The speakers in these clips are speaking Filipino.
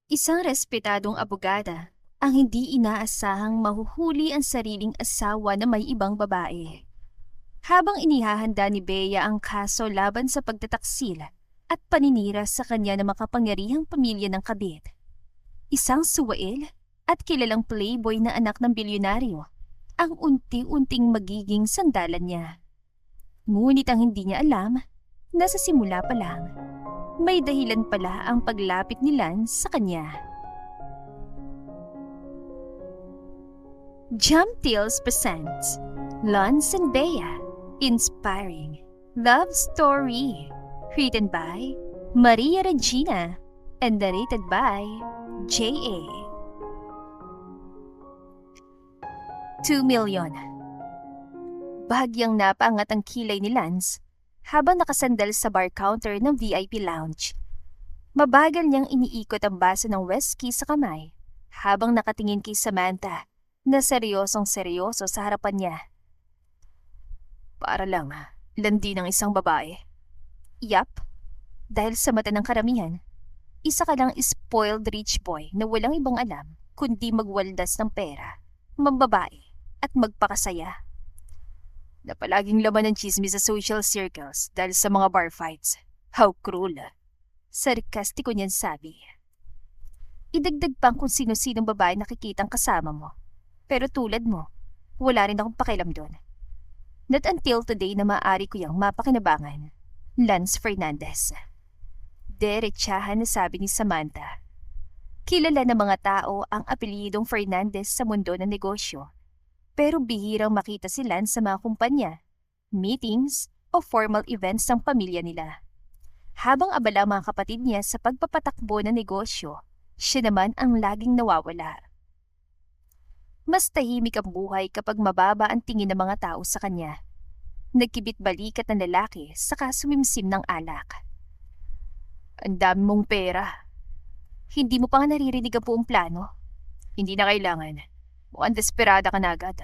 Isang respetadong abogada ang hindi inaasahang mahuhuli ang sariling asawa na may ibang babae. Habang inihahanda ni Bea ang kaso laban sa pagtataksil at paninira sa kanya na makapangyarihang pamilya ng kabit, isang suwail at kilalang playboy na anak ng bilyonaryo ang unti-unting magiging sandalan niya. Ngunit ang hindi niya alam na sa simula pa lang, may dahilan pala ang paglapit ni Lance sa kanya. Jump Tales presents Lance and Bea, Inspiring Love Story, written by Maria Regina and narrated by J.A. 2 million. Bahagyang napaangat ang kilay ni Lance habang nakasandal sa bar counter ng VIP lounge. Mabagal niyang iniikot ang baso ng whiskey sa kamay habang nakatingin kay Samantha na seryosong-seryoso sa harapan niya. Para lang, landi ng isang babae. Yap, dahil sa mata ng karamihan, isa ka lang spoiled rich boy na walang ibang alam kundi magwaldas ng pera, mambabae at magpakasaya. Na palaging laman ng chismis sa social circles dahil sa mga bar fights. How cruel. Sarkastiko niyan sabi. Idagdag pang kung sino-sinong babae nakikitang kasama mo. Pero tulad mo, wala rin akong pakialam doon. Not until today na maaari ko yung mapakinabangan. Lance Fernandez. Derechahan na sabi ni Samantha. Kilala ng mga tao ang apelyidong Fernandez sa mundo ng negosyo. Pero bihirang makita si Lance sa mga kumpanya, meetings o formal events ng pamilya nila. Habang abala ang mga kapatid niya sa pagpapatakbo ng negosyo, siya naman ang laging nawawala. Mas tahimik ang buhay kapag mababa ang tingin ng mga tao sa kanya. Nagkibit balikat ng lalaki saka sumimsim ng alak. Ang dami mong pera. Hindi mo pa nga naririnig ang buong plano. Hindi na kailangan. Mukhang desperada ka na agad.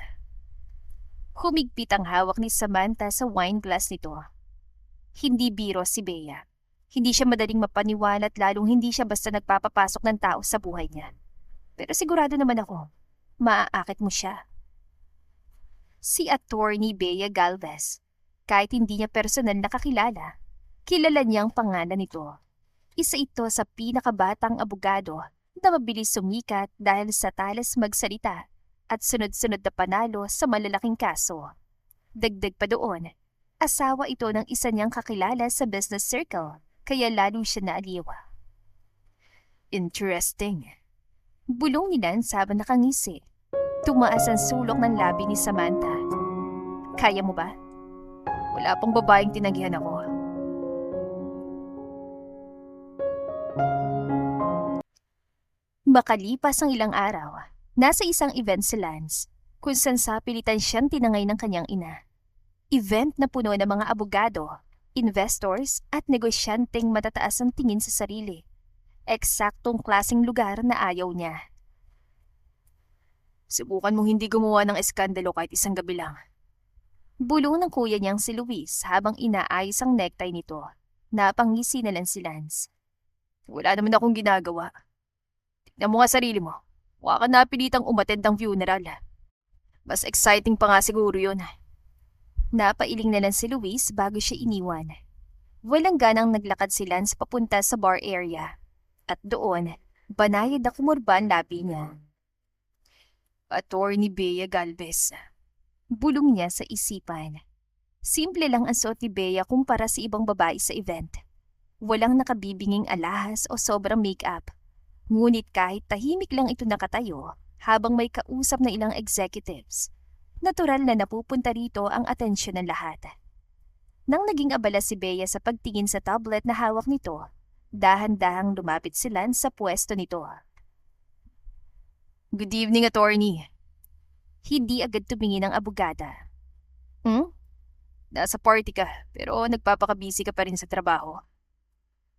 Humigpit ang hawak ni Samantha sa wine glass nito. Hindi biro si Bea. Hindi siya madaling mapaniwala at lalong hindi siya basta nagpapapasok ng tao sa buhay niya. Pero sigurado naman ako, maaakit mo siya. Si Attorney Bea Galvez, kahit hindi niya personal nakakilala, kilala niya ang pangalan nito. Isa ito sa pinakabatang abogado na mabilis sumikat dahil sa talas magsalita at sunod-sunod na panalo sa malalaking kaso. Dagdag pa doon, asawa ito ng isa niyang kakilala sa business circle, kaya lalo siya naaliw. Interesting. Bulong ni Lance habang nakangisi. Tumaas ang sulok ng labi ni Samantha. Kaya mo ba? Wala pang babaeng tinanggihan ako. Makalipas ang ilang araw, nasa isang event si Lance, kung saan sapilitan siyang tinangay ng kanyang ina. Event na puno ng mga abogado, investors at negosyanteng matataas ang tingin sa sarili. Eksaktong klaseng lugar na ayaw niya. Subukan mong hindi gumawa ng eskandalo kahit isang gabi lang. Bulong ng kuya niyang si Luis habang inaayos ang necktie nito. Napangisi na lang si Lance. Wala naman akong ginagawa. Tignan mo nga sarili mo. Mukha ka napilitang umattend ng funeral. Mas exciting pa nga siguro yun. Napailing na lang si Luis bago siya iniwan. Walang ganang naglakad si Lance papunta sa bar area. At doon, banayad na kumurba ang labi niya. Attorney Bea Galvez. Bulong niya sa isipan. Simple lang ang suot ni Bea kumpara sa ibang babae sa event. Walang nakabibinging alahas o sobrang make-up. Ngunit kahit tahimik lang ito nakatayo habang may kausap na ilang executives, natural na napupunta rito ang atensyon ng lahat. Nang naging abala si Bea sa pagtingin sa tablet na hawak nito, dahan-dahang lumapit si Lance sa pwesto nito. Good evening, attorney. Hindi agad tumingin ang abogada. Nasa party ka, pero nagpapakabisi ka pa rin sa trabaho.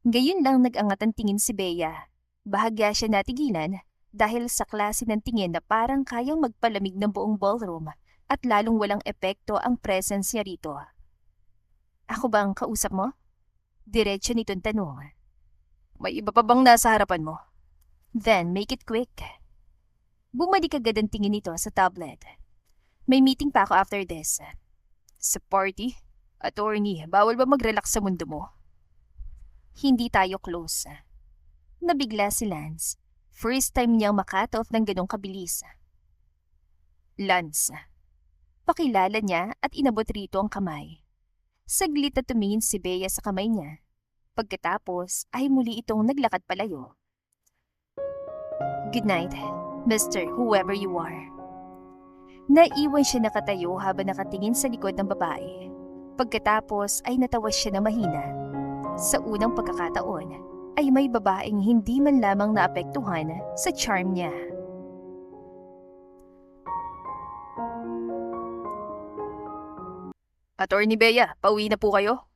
Gayon lang nag-angat ang tingin si Bea. Bahagya siya natigilan dahil sa klase ng tingin na parang kayang magpalamig ng buong ballroom at lalong walang epekto ang presence niya rito. Ako ba ang kausap mo? Diretso nitong tanong. May iba pa bang nasa harapan mo? Then, make it quick. Bumalik agad ang tingin nito sa tablet. May meeting pa ako after this. Sa party? Attorney, bawal ba mag-relax sa mundo mo? Hindi tayo close. Nabigla si Lance. First time niyang makata-off ng ganong kabilis. Lance. Pakilala niya at inabot rito ang kamay. Saglit na tumingin si Bea sa kamay niya. Pagkatapos ay muli itong naglakad palayo. Good night, Mr. Whoever you are. Naiwan siya nakatayo habang nakatingin sa likod ng babae. Pagkatapos ay natawa siya na mahina. Sa unang pagkakataon ay may babaeng hindi man lamang naapektuhan sa charm niya. Attorney Bea, pauwi na po kayo?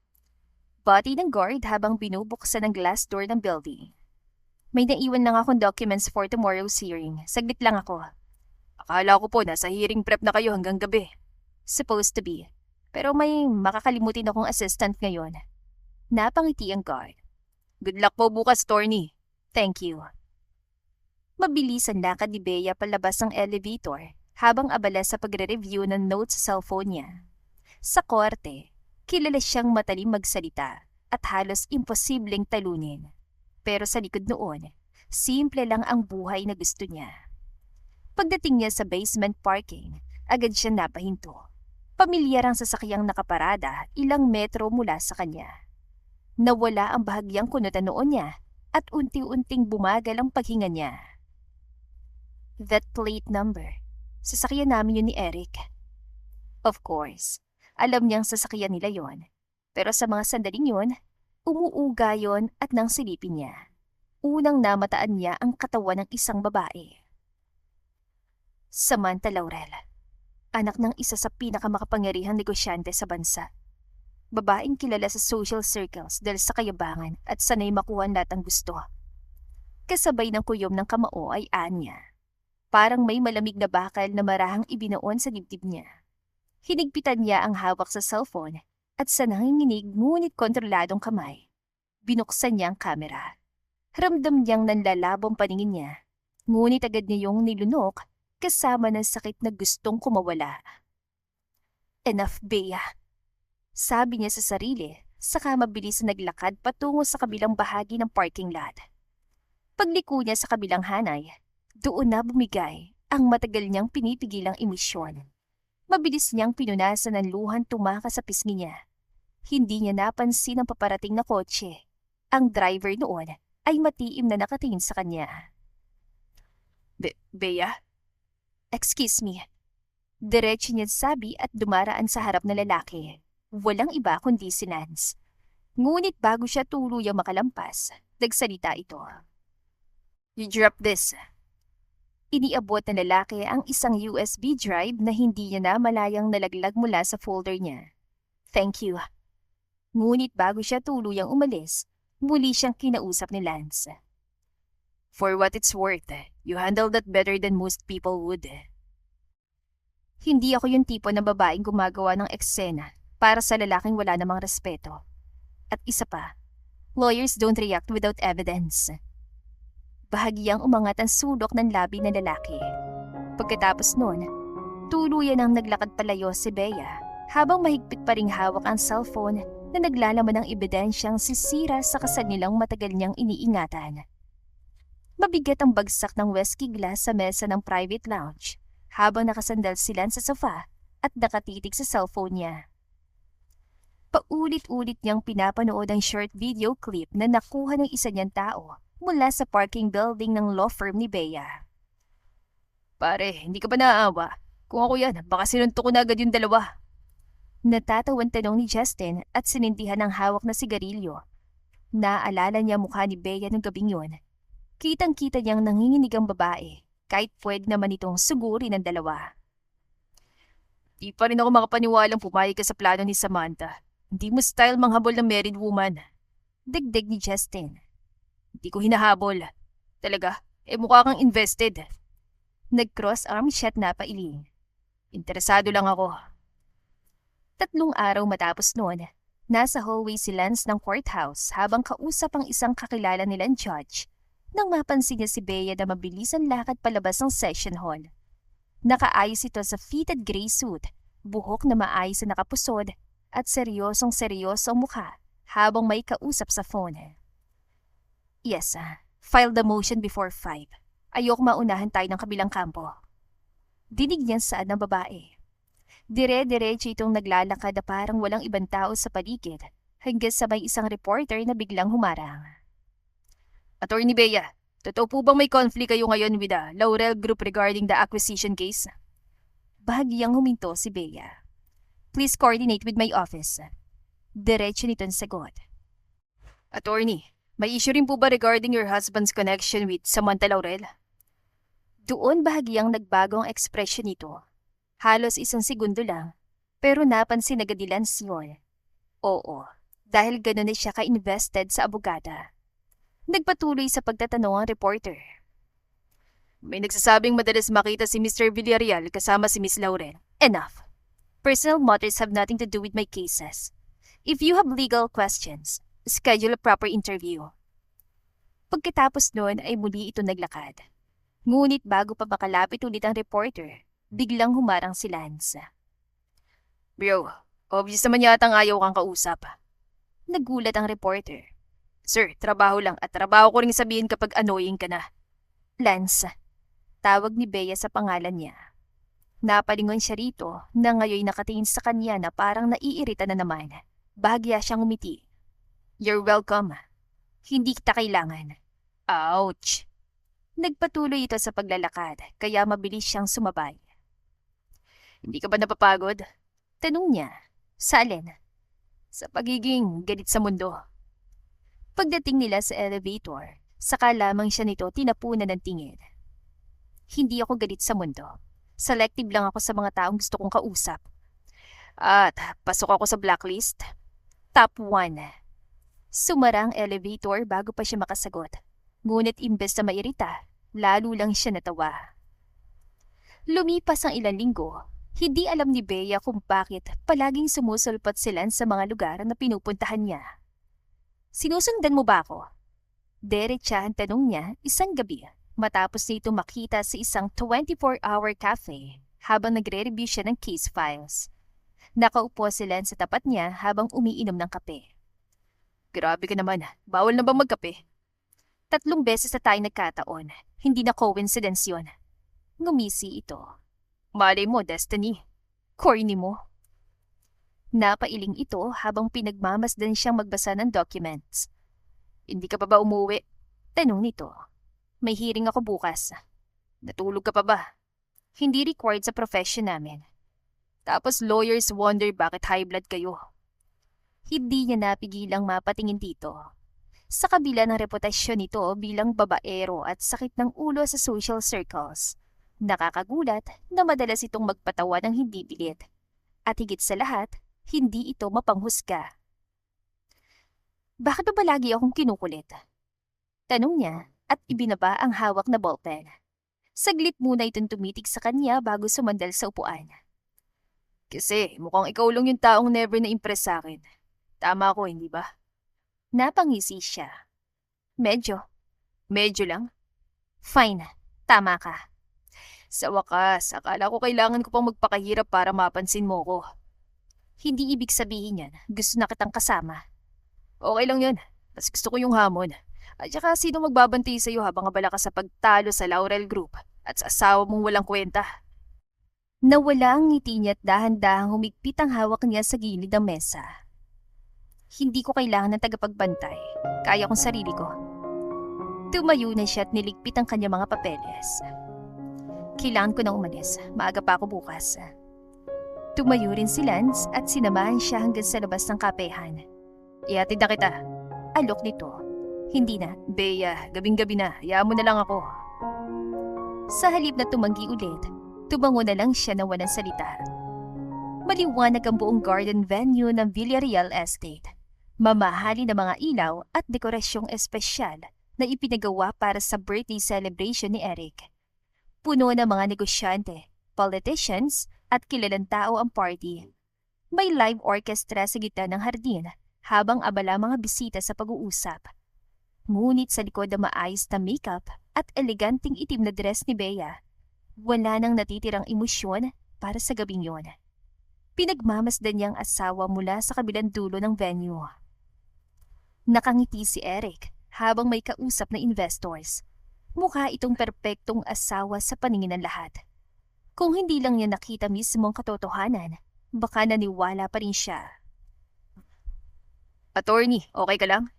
Bati ng guard habang binubuksan ang glass door ng building. May naiwan lang akong documents for tomorrow's hearing. Saglit lang ako. Akala ko po nasa hearing prep na kayo hanggang gabi. Supposed to be. Pero may makakalimutin akong assistant ngayon. Napangiti ang guard. Good luck po bukas, attorney. Thank you. Mabilis ang lakad ni Bea palabas ng elevator habang abala sa pagre-review ng notes sa cellphone niya. Sa korte, kilala siyang matalim magsalita at halos imposibleng talunin. Pero sa likod noon, simple lang ang buhay na gusto niya. Pagdating niya sa basement parking, agad siya napahinto. Pamilyar ang sasakyang nakaparada ilang metro mula sa kanya. Nawala ang bahagyang kunutan noon niya at unti-unting bumagal ang paghinga niya. That plate number. Sasakyan namin yun ni Eric. Of course, alam niyang sasakyan nila yon. Pero sa mga sandaling yun, umuuga yon at nang silipin niya. Unang namataan niya ang katawan ng isang babae. Samantha Laurel, anak ng isa sa pinakamakapangyarihang negosyante sa bansa. Babaeng kilala sa social circles dahil sa kayabangan at sanay makuha lahat ang gusto. Kasabay ng kuyom ng kamao ay Anya. Parang may malamig na bakal na marahang ibinoon sa dibdib niya. Hinigpitan niya ang hawak sa cellphone at sa nanginginig ngunit kontroladong kamay. Binuksan niya ang kamera. Ramdam niyang nanlalabong paningin niya. Ngunit agad niyong nilunok kasama ng sakit na gustong kumawala. Enough, Bea. Sabi niya sa sarili, saka mabilis na naglakad patungo sa kabilang bahagi ng parking lot. Pagliko niya sa kabilang hanay, doon na bumigay ang matagal niyang pinipigilang emosyon. Mabilis niyang pinunasan ng luhan tumakas sa pisngi niya. Hindi niya napansin ang paparating na kotse. Ang driver noon ay matiim na nakatingin sa kanya. Bea? Excuse me. Diretso niya sabi at dumaraan sa harap na lalaki. Walang iba kundi si Lance. Ngunit bago siya tuluyang makalampas, nagsalita ito. You drop this. Iniabot ng lalaki ang isang USB drive na hindi niya na malayang nalaglag mula sa folder niya. Thank you. Ngunit bago siya tuluyang umalis, muli siyang kinausap ni Lance. For what it's worth, you handled that better than most people would. Hindi ako yung tipo ng babaeng gumagawa ng eksena para sa lalaking wala namang respeto. At isa pa, lawyers don't react without evidence. Bahagyang umangat ang sulok ng labi ng lalaki. Pagkatapos noon, tuluyan ang naglakad palayo si Bea habang mahigpit pa ring hawak ang cellphone na naglalaman ng ebidensyang sisira sa kasal nilang matagal niyang iniingatan. Mabigat ang bagsak ng whiskey glass sa mesa ng private lounge habang nakasandal sila sa sofa at nakatitig sa cellphone niya. Paulit-ulit niyang pinapanood ang short video clip na nakuha ng isa niyang tao mula sa parking building ng law firm ni Bea. Pare, hindi ka ba naaawa? Kung ako yan, baka sinuntok ko na agad yung dalawa. Natatawan tanong ni Justin at sinindihan ang hawak na sigarilyo. Naaalala niya mukha ni Bea nung gabing yun. Kitang-kita niyang nanginginig ang babae, kahit pwede naman itong sugurin ng dalawa. Di pa rin ako makapaniwalang pumayag ka sa plano ni Samantha. Hindi mo style manghabol ng married woman. Dagdag ni Justin. Hindi ko hinahabol. Talaga, mukha kang invested. Nag-cross arm shot na pailing. Interesado lang ako. 3 araw matapos noon, nasa hallway si Lance ng courthouse habang kausap ang isang kakilala nilang judge. nang mapansin niya si Bea na mabilis ang lakad palabas ng session hall. Nakaayos ito sa fitted gray suit, buhok na maayos na nakapusod, at seryosong-seryoso ang mukha habang may kausap sa phone. Yes, file the motion before 5. Ayok maunahan tayo ng kabilang kampo. Dinig niya saan ng babae. Dire-diretso itong naglalakad na parang walang ibang tao sa paligid hanggang sa may isang reporter na biglang humarang. Attorney Bea, totoo po bang may conflict kayo ngayon with the Laurel Group regarding the acquisition case? Bahagyang huminto si Bea. Please coordinate with my office. Diretso nito'ng sagot. Attorney, may issue rin po ba regarding your husband's connection with Samantha Laurel? Doon bahagyang nagbago ang ekspresyon nito. Halos 1 segundo lang, pero napansin agad ni Lance yun. Oo, dahil gano'n na siya ka-invested sa abogada. Nagpatuloy sa pagtatanong ang reporter. May nagsasabing madalas makita si Mr. Villarreal kasama si Miss Laurel. Enough. Personal matters have nothing to do with my cases. If you have legal questions, schedule a proper interview. Pagkatapos noon ay muli ito naglakad. Ngunit bago pa makalapit ulit ang reporter, biglang humarang si Lance. Bro, obvious naman yata ang ayaw kang kausap. Nagulat ang reporter. Sir, trabaho lang at trabaho ko rin sabihin kapag annoying ka na. Lance, tawag ni Bea sa pangalan niya. Napalingon siya rito na ngayon nakatingin sa kanya na parang naiirita na naman. Bahagya siyang umiti. You're welcome. Hindi kita kailangan. Ouch! Nagpatuloy ito sa paglalakad kaya mabilis siyang sumabay. Hindi ka ba napapagod? Tanong niya. Sa alin? Sa pagiging galit sa mundo. Pagdating nila sa elevator, saka lamang siya nito tinapunan ng tingin. Hindi ako galit sa mundo. Selective lang ako sa mga taong gusto kong kausap. At pasok ako sa blacklist. Top 1. Sumara ang elevator bago pa siya makasagot. Ngunit imbes na mairita, lalo lang siya natawa. Lumipas ang ilang linggo, hindi alam ni Bea kung bakit palaging sumusulpot sila sa mga lugar na pinupuntahan niya. Sinusundan mo ba ako? Diretsahan tanong niya isang gabi matapos nito makita sa isang 24-hour cafe habang nagre-review siya ng case files. Nakaupo sila sa tapat niya habang umiinom ng kape. Grabe ka naman, bawal na ba magkape? 3 beses na tayo nagkataon, hindi na coincidence yun. Ngumisi ito. Malay mo, destiny. Corny mo. Napailing ito habang pinagmamasdan siyang magbasa ng documents. Hindi ka pa ba umuwi? Tanong nito. May hearing ako bukas. Natulog ka pa ba? Hindi required sa profession namin. Tapos lawyers wonder bakit high blood kayo. Hindi niya napigilang mapatingin dito. Sa kabila ng reputasyon nito bilang babaero at sakit ng ulo sa social circles, nakakagulat na madalas itong magpatawa ng hindi pilit. At higit sa lahat, hindi ito mapanghusga. Bakit ba lagi akong kinukulit? Tanong niya at ibinaba ang hawak na ballpen. Saglit muna itong tumitig sa kanya bago sumandal sa upuan. Kasi mukhang ikaw lang yung taong never na-impress sa akin. Tama ako, hindi ba? Napangisi siya. Medyo. Medyo lang? Fine, tama ka. Sa wakas, akala ko kailangan ko pang magpakahirap para mapansin mo ko. Hindi ibig sabihin yan, gusto na kitang kasama. Okay lang yun, mas gusto ko yung hamon. At saka sino magbabantay sa'yo habang abala ka sa pagtalo sa Laurel Group at sa asawa mong walang kwenta? Nawala ang ngiti niya at dahan-dahang humigpit ang hawak niya sa gilid ng mesa. Hindi ko kailangan ng tagapagbantay. Kaya kong sarili ko. Tumayo na siya at niligpit ang kanyang mga papeles. Kailangan ko na umalis. Maaga pa ako bukas. Tumayo rin si Lance at sinamahan siya hanggang sa labas ng kapehan. Ihatid na kita. Alok nito. Hindi na. Bea, gabing-gabi na. Hayaan mo na lang ako. Sa halip na tumanggi ulit, tumango na lang siya na walang salita. Maliwanag ang buong garden venue ng Villarreal Estate. Mamahali na mga ilaw at dekorasyong espesyal na ipinagawa para sa birthday celebration ni Eric. Puno ng mga negosyante, politicians at kilalang tao ang party. May live orchestra sa gitna ng hardin habang abala mga bisita sa pag-uusap. Ngunit sa likod ng maayos na makeup at eleganting itim na dress ni Bea, wala nang natitirang emosyon para sa gabing yon. Pinagmamasdan niyang asawa mula sa kabilang dulo ng venue. Nakangiti si Eric habang may kausap na investors. Mukha itong perpektong asawa sa paningin ng lahat. Kung hindi lang niya nakita mismo ang katotohanan, baka naniwala pa rin siya. Attorney, okay ka lang?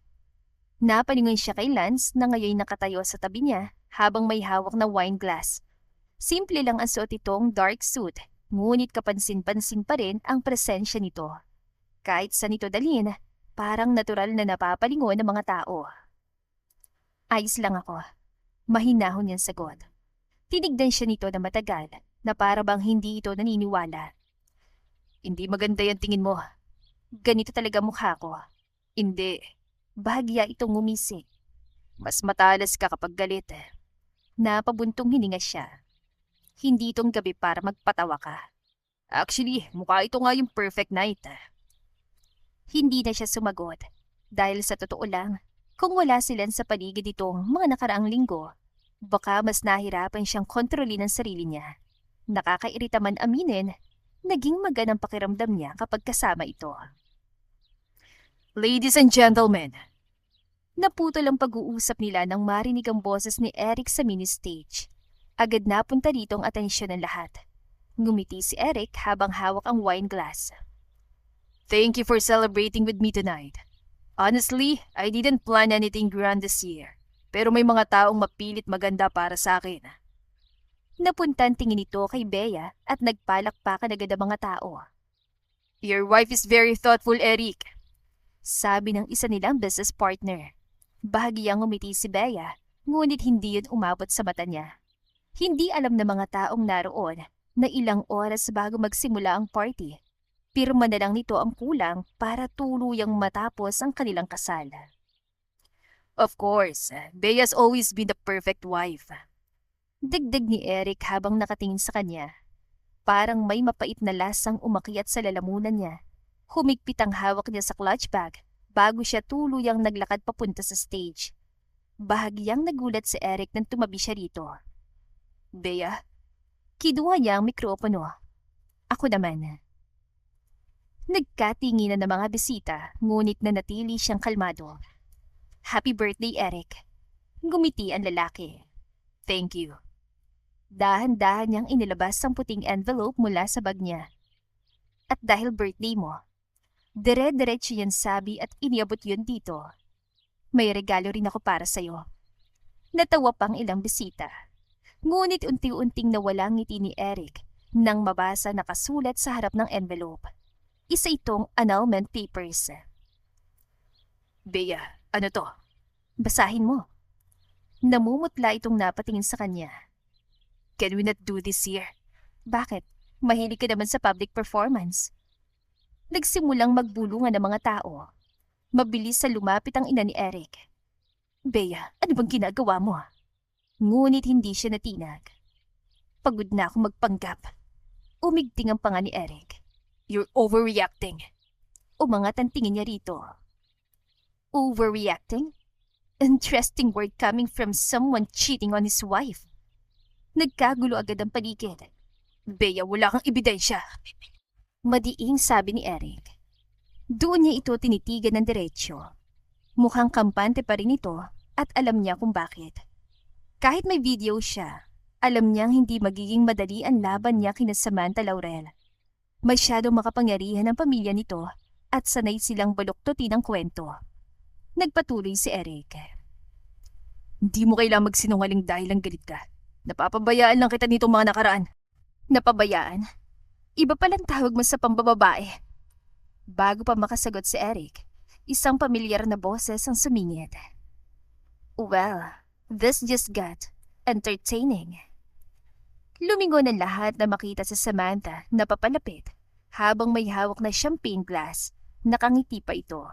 Napalingon siya kay Lance na ngayon nakatayo sa tabi niya habang may hawak na wine glass. Simple lang ang suot itong dark suit, ngunit kapansin-pansin pa rin ang presensya nito. Kahit sa nito dalhin, parang natural na napapalingon ng mga tao. Ayos lang ako. Mahinahon niyang sagot. Tinignan siya nito na matagal na para bang hindi ito naniniwala. Hindi maganda yung tingin mo. Ganito talaga mukha ko. Hindi. Bahagya itong ngumisi. Mas matalas ka kapag galit. Napabuntong hininga siya. Hindi itong gabi para magpatawa ka. Actually, mukha ito nga yung perfect night. Hindi na siya sumagot. Dahil sa totoo lang, kung wala silang sa paligid itong mga nakaraang linggo, baka mas nahirapan siyang kontrolin ang sarili niya. Nakakairita man aminin, naging maganang pakiramdam niya kapag kasama ito. Ladies and gentlemen, naputol ang pag-uusap nila nang marinig ang boses ni Eric sa mini-stage. Agad napunta dito ang atensyon ng lahat. Ngumiti si Eric habang hawak ang wine glass. Thank you for celebrating with me tonight. Honestly, I didn't plan anything grand this year. Pero may mga taong mapilit maganda para sa akin. Napuntan tingin ito kay Bea at nagpalakpakan agad ang mga tao. Your wife is very thoughtful, Eric. Sabi ng isa nilang business partner. Bahagyang umiti si Bea, ngunit hindi yun umabot sa mata niya. Hindi alam ng mga taong naroon na ilang oras bago magsimula ang party. Pirma na lang nito ang kulang para tuluyang matapos ang kanilang kasal. Of course, Bea's always been the perfect wife. Dagdag ni Eric habang nakatingin sa kanya. Parang may mapait na lasang umakyat sa lalamunan niya. Humigpit ang hawak niya sa clutch bag bago siya tuluyang naglakad papunta sa stage. Bahagyang nagulat si Eric nang tumabi siya rito. Bea? Kinuha niya ang mikropono. Ako naman. Nagkatinginan ng mga bisita, ngunit nanatili siyang kalmado. Happy birthday, Eric. Ngumiti ang lalaki. Thank you. Dahan-dahan niyang inilabas ang puting envelope mula sa bag niya. At dahil birthday mo, dire-diretso yan sabi at iniabot yun dito. May regalo rin ako para sa'yo. Natawa pang ilang bisita. Ngunit unti-unting nawala ang ngiti ni Eric nang mabasa nakasulat sa harap ng envelope. Isa itong annulment papers. Bea, ano to? Basahin mo. Namumutla itong napatingin sa kanya. Can we not do this here? Bakit? Mahilig ka naman sa public performance. Nagsimulang magbulungan ng mga tao. Mabilis sa lumapit ang ina ni Eric. Bea, ano bang ginagawa mo? Ngunit hindi siya natinag. Pagod na ako magpanggap. Umigting ang panga ni Eric. You're overreacting. Umangat ang tingin niya rito. Overreacting? Interesting word coming from someone cheating on his wife. Nagkagulo agad ang paligid. Bea, wala kang ebidensya. Madiing sabi ni Eric. Doon niya ito tinitigan ng diretsyo. Mukhang kampante pa rin ito at alam niya kung bakit. Kahit may video siya, alam niyang hindi magiging madali ang laban niya kina Samantha Laurel. Masyadong makapangyarihan ang pamilya nito at sanay silang baluktutin ang kwento. Nagpatuloy si Eric. Hindi mo kailangang magsinungaling dahil ang galit ka. Napapabayaan lang kita nitong mga nakaraan. Napabayaan? Iba palang tawag mo sa pambababae. Bago pa makasagot si Eric, isang pamilyar na boses ang sumingit. Well, this just got entertaining. Lumingon ang lahat na makita si Samantha na papalapit habang may hawak na champagne glass. Nakangiti pa ito.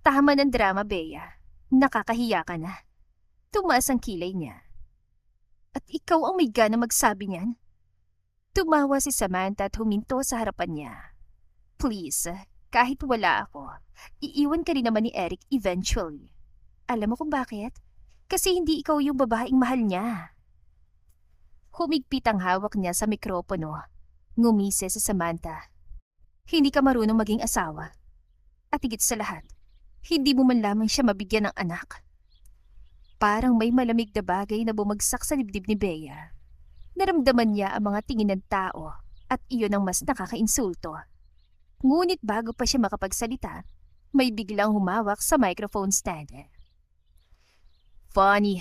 Tama ng drama, Bea. Nakakahiya ka na. Tumaas ang kilay niya. At ikaw ang may gana magsabi niyan? Tumawa si Samantha at huminto sa harapan niya. Please, kahit wala ako, iiwan ka rin naman ni Eric eventually. Alam mo kung bakit? Kasi hindi ikaw yung babaeng mahal niya. Humigpit ang hawak niya sa mikropono. Ngumisi si Samantha. Hindi ka marunong maging asawa. At higit sa lahat, hindi mo man lamang siya mabigyan ng anak. Parang may malamig na bagay na bumagsak sa dibdib ni Bea. Naramdaman niya ang mga tingin ng tao at iyon ang mas nakakainsulto. Ngunit bago pa siya makapagsalita, may biglang humawak sa microphone stand. Funny,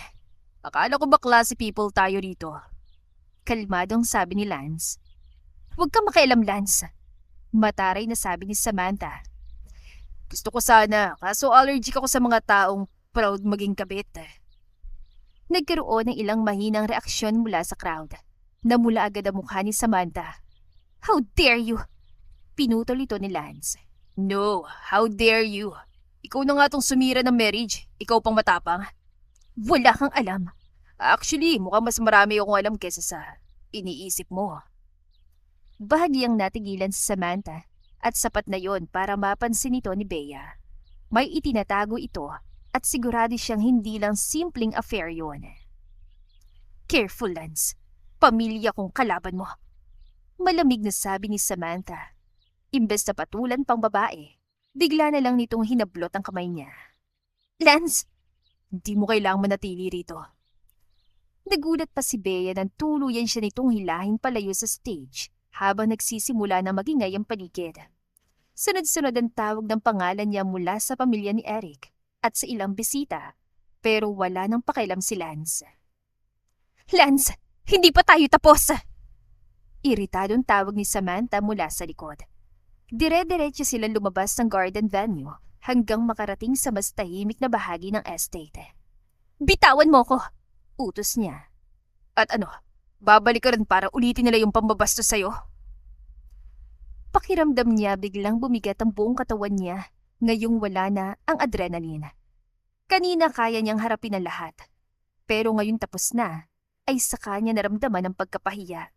akala ko ba classy people tayo rito? Kalmadong sabi ni Lance. Huwag kang makialam, Lance. Mataray na sabi ni Samantha. Gusto ko sana, kaso allergic ako sa mga taong proud maging kabit. Nagkaroon ng ilang mahinang reaksyon mula sa crowd. Namula agad ang mukha ni Samantha. How dare you! Pinutol ito ni Lance. No, how dare you! Ikaw na nga tong sumira ng marriage. Ikaw pang matapang. Wala kang alam. Actually, mukhang mas marami akong alam kesa sa iniisip mo. Bahagyang natigilan si Samantha at sapat na yon para mapansin ito ni Bea. May itinatago ito at sigurado siyang hindi lang simpleng affair yon. Careful, Lance. Pamilya kong kalaban mo. Malamig na sabi ni Samantha. Imbes na patulan pang babae, bigla na lang nitong hinablot ang kamay niya. Lance! Hindi mo kailangang manatili rito. Nagulat pa si Bea nang tuluyan siya nitong hilahin palayo sa stage habang nagsisimula na magingay ang paligid. Sunod-sunod ang tawag ng pangalan niya mula sa pamilya ni Eric at sa ilang bisita, pero wala nang pakialam si Lance. Lance! Hindi pa tayo tapos! Iritadong tawag ni Samantha mula sa likod. Dire-diretso silang lumabas ng garden venue hanggang makarating sa mas tahimik na bahagi ng estate. Bitawan mo ko! Utos niya. At ano, babalik ka rin para ulitin nila yung pambabastos sa'yo? Pakiramdam niya biglang bumigat ang buong katawan niya, ngayong wala na ang adrenaline. Kanina kaya niyang harapin ang lahat, pero ngayon tapos na, ay saka niya naramdaman ang pagkapahiya.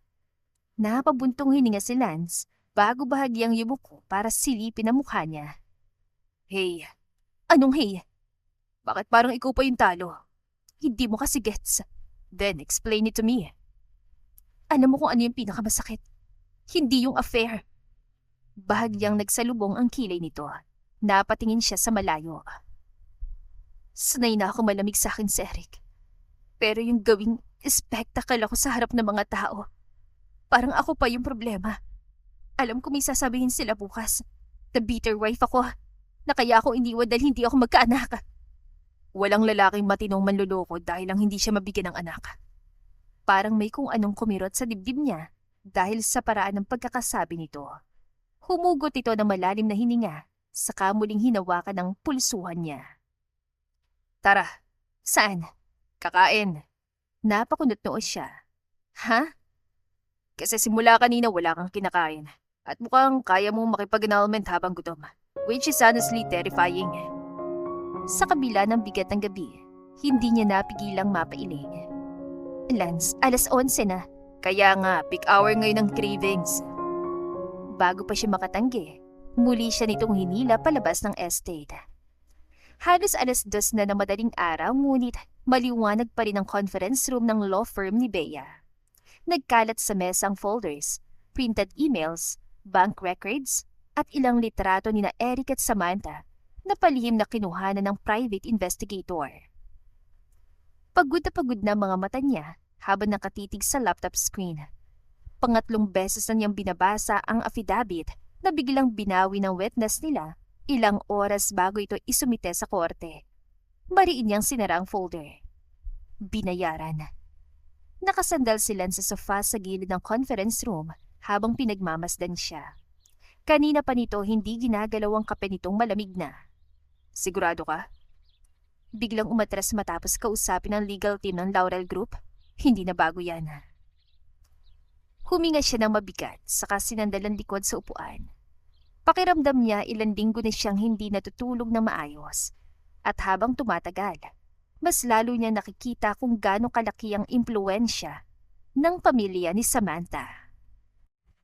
Napabuntong hininga si Lance bago bahagyang yumuko para silipin ang mukha niya. Hey. Anong hey? Bakit parang ikaw pa yung talo? Hindi mo kasi gets. Then explain it to me. Alam mo kung ano yung pinakamasakit? Hindi yung affair. Bahagyang nagsalubong ang kilay nito. Napatingin siya sa malayo. Sanay na ako malamig sa akin si Eric. Pero yung gawing spectacle ako sa harap ng mga tao, parang ako pa yung problema. Alam ko may sasabihin sila bukas. The bitter wife ako, na kaya ako iniwan dahil hindi ako magkaanak. Walang lalaking matinong manluloko dahil lang hindi siya mabigyan ng anak. Parang may kung anong kumirot sa dibdib niya dahil sa paraan ng pagkakasabi nito. Humugot ito ng malalim na hininga, saka muling hinawakan ng pulsuhan niya. Tara, saan? Kakain. Napakunot noo siya. Ha? Kasi simula kanina wala kang kinakain. At mukhang kaya mong makipag-annulment habang gutom. Which is honestly terrifying. Sa kabila ng bigat ng gabi, hindi niya napigilang mapailing. Lance, 11:00 na. Kaya nga, peak hour ngayon ng cravings. Bago pa siya makatanggi, muli siya nitong hinila palabas ng estate. Halos 2:00 na ng madaling araw, ngunit maliwanag pa rin ang conference room ng law firm ni Bea. Nagkalat sa mesa ang folders, printed emails, bank records, at ilang litrato ni na Eric at Samantha na palihim na kinuhanan ng private investigator. Pagod na mga mata niya habang nakatitig sa laptop screen. Pangatlong beses na niyang binabasa ang affidavit na biglang binawi ng witness nila ilang oras bago ito isumite sa korte. Mariin niyang sinara ang folder. Binayaran. Nakasandal sila sa sofa sa gilid ng conference room habang pinagmamasdan siya. Kanina pa nito hindi ginagalaw ang kape nitong malamig na. Sigurado ka? Biglang umatras matapos kausapin ang legal team ng Laurel Group. Hindi na bago yan. Huminga siya ng mabigat saka sinandalan likod sa upuan. Pakiramdam niya ilang linggo na siyang hindi natutulog na maayos. At habang tumatagal, mas lalo niya nakikita kung gaano kalaki ang impluensya ng pamilya ni Samantha.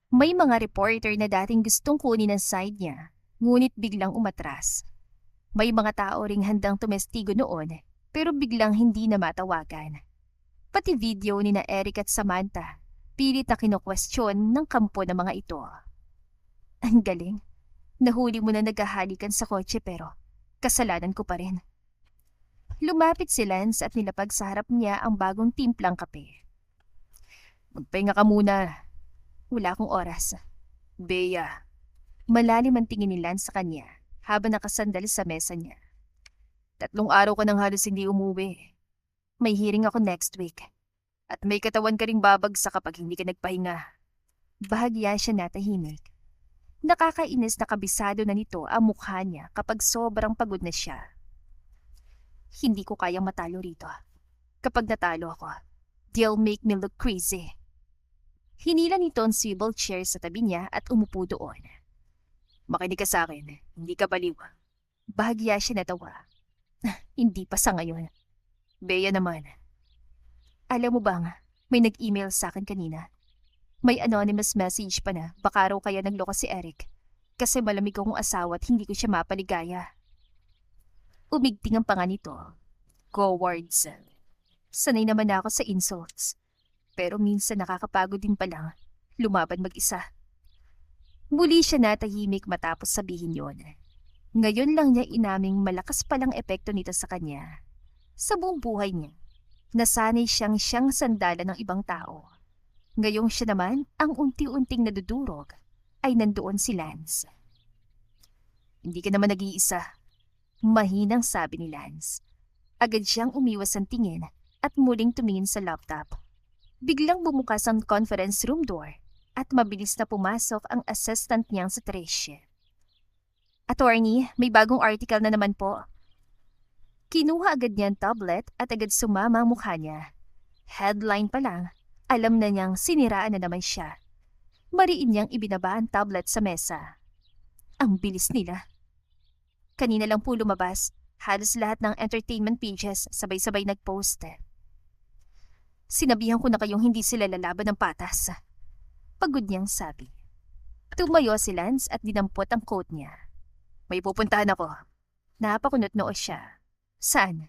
May mga reporter na dating gustong kunin ang side niya, ngunit biglang umatras. May mga tao ring handang tumestigo noon pero biglang hindi na matawagan. Pati video ni na Eric at Samantha, pilit na kino-question ng kampo ng mga ito. Ang galing. Nahuli mo na naghahalikan sa kotse pero kasalanan ko pa rin. Lumapit si Lance at nilapag sa harap niya ang bagong timplang kape. Magpahinga ka muna. Wala akong oras. Bea. Malalim ang tingin ni Lance sa kanya habang nakasandal sa mesa niya. 3 araw ka nang halos hindi umuwi. May hearing ako next week. At may katawan ka ring babagsak kapag hindi ka nagpahinga. Bahagya siya natahimik. Nakakainis na kabisado na nito ang mukha niya kapag sobrang pagod na siya. Hindi ko kayang matalo rito. Kapag natalo ako, they'll make me look crazy. Hinila nito ang swivel chair sa tabi niya at umupo doon. Makinig ka sa akin, hindi ka baliw. Bahagya siya natawa. Hindi pa sa ngayon. Bea naman. Alam mo bang, may nag-email sa akin kanina. May anonymous message pa na baka raw kaya nagloko si Eric kasi malamig akong asawa at hindi ko siya mapaligaya. Umigting ang panga nito. Cowards. Sanay naman ako sa insults. Pero minsan nakakapagod din palang lumaban mag-isa. Muli siya natahimik matapos sabihin yon. Ngayon lang niya inaming malakas palang epekto nito sa kanya. Sa buong buhay niya, nasanay siyang sandalan ng ibang tao. Ngayong siya naman ang unti-unting nadudurog ay nandoon si Lance. Hindi ka naman nag-iisa. Mahinang sabi ni Lance. Agad siyang umiwas ang tingin at muling tumingin sa laptop. Biglang bumukas ang conference room door at mabilis na pumasok ang assistant niyang si Trish. Attorney, may bagong article na naman po. Kinuha agad niya ang tablet at agad sumama ang mukha niya. Headline pa lang, alam na niyang siniraan na naman siya. Mariin niyang ibinaba ang tablet sa mesa. Ang bilis nila. Kanina lang po lumabas, halos lahat ng entertainment pages sabay-sabay nag-post. Sinabihan ko na kayong hindi sila lalaban ng patas. Pagod niyang sabi. Tumayo si Lance at dinampot ang coat niya. May pupuntahan ako. Napakunot noo siya. Saan?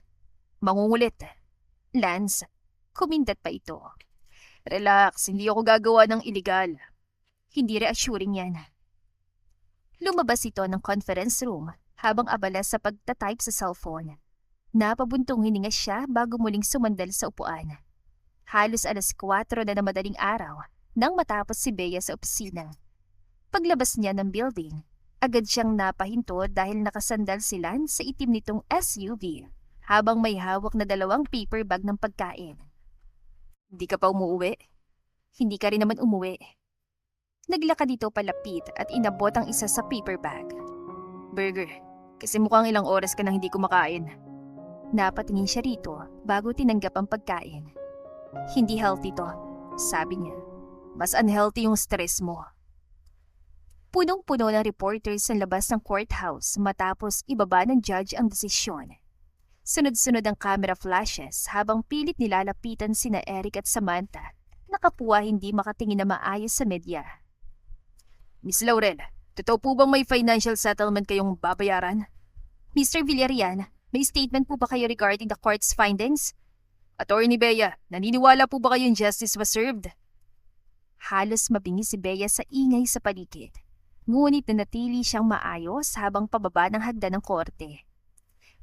Mangungulit. Lance, kumindat pa ito. Relax, hindi ako gagawa ng illegal. Hindi reassuring yan. Lumabas ito ng conference room habang abala sa pagtatype sa cellphone. Napabuntong hininga siya bago muling sumandal sa upuan. Halos 4:00 na madaling araw nang matapos si Bea sa opisina. Paglabas niya ng building, agad siyang napahinto dahil nakasandal si Lance sa itim nitong SUV habang may hawak na 2 paper bag ng pagkain. Hindi ka pa umuwi? Hindi ka rin naman umuwi. Naglakad dito palapit at inabot ang isa sa paper bag. Burger, kasi mukhang ilang oras ka nang hindi kumakain. Napatingin siya rito bago tinanggap ang pagkain. Hindi healthy to, sabi niya. Mas unhealthy yung stress mo. Punong-puno ng reporters sa labas ng courthouse matapos ibaba ng judge ang desisyon. Sunod-sunod ang camera flashes habang pilit nilalapitan sina Eric at Samantha. Nakapuwa hindi makatingin na maayos sa media. Miss Laurel, totoo po bang may financial settlement kayong babayaran? Mr. Villarreal, may statement po ba kayo regarding the court's findings? Attorney Bea, naniniwala po ba kayong justice was served? Halos mabingi si Bea sa ingay sa paligid. Ngunit nanatili siyang maayos habang pababa ng hagdan ng korte.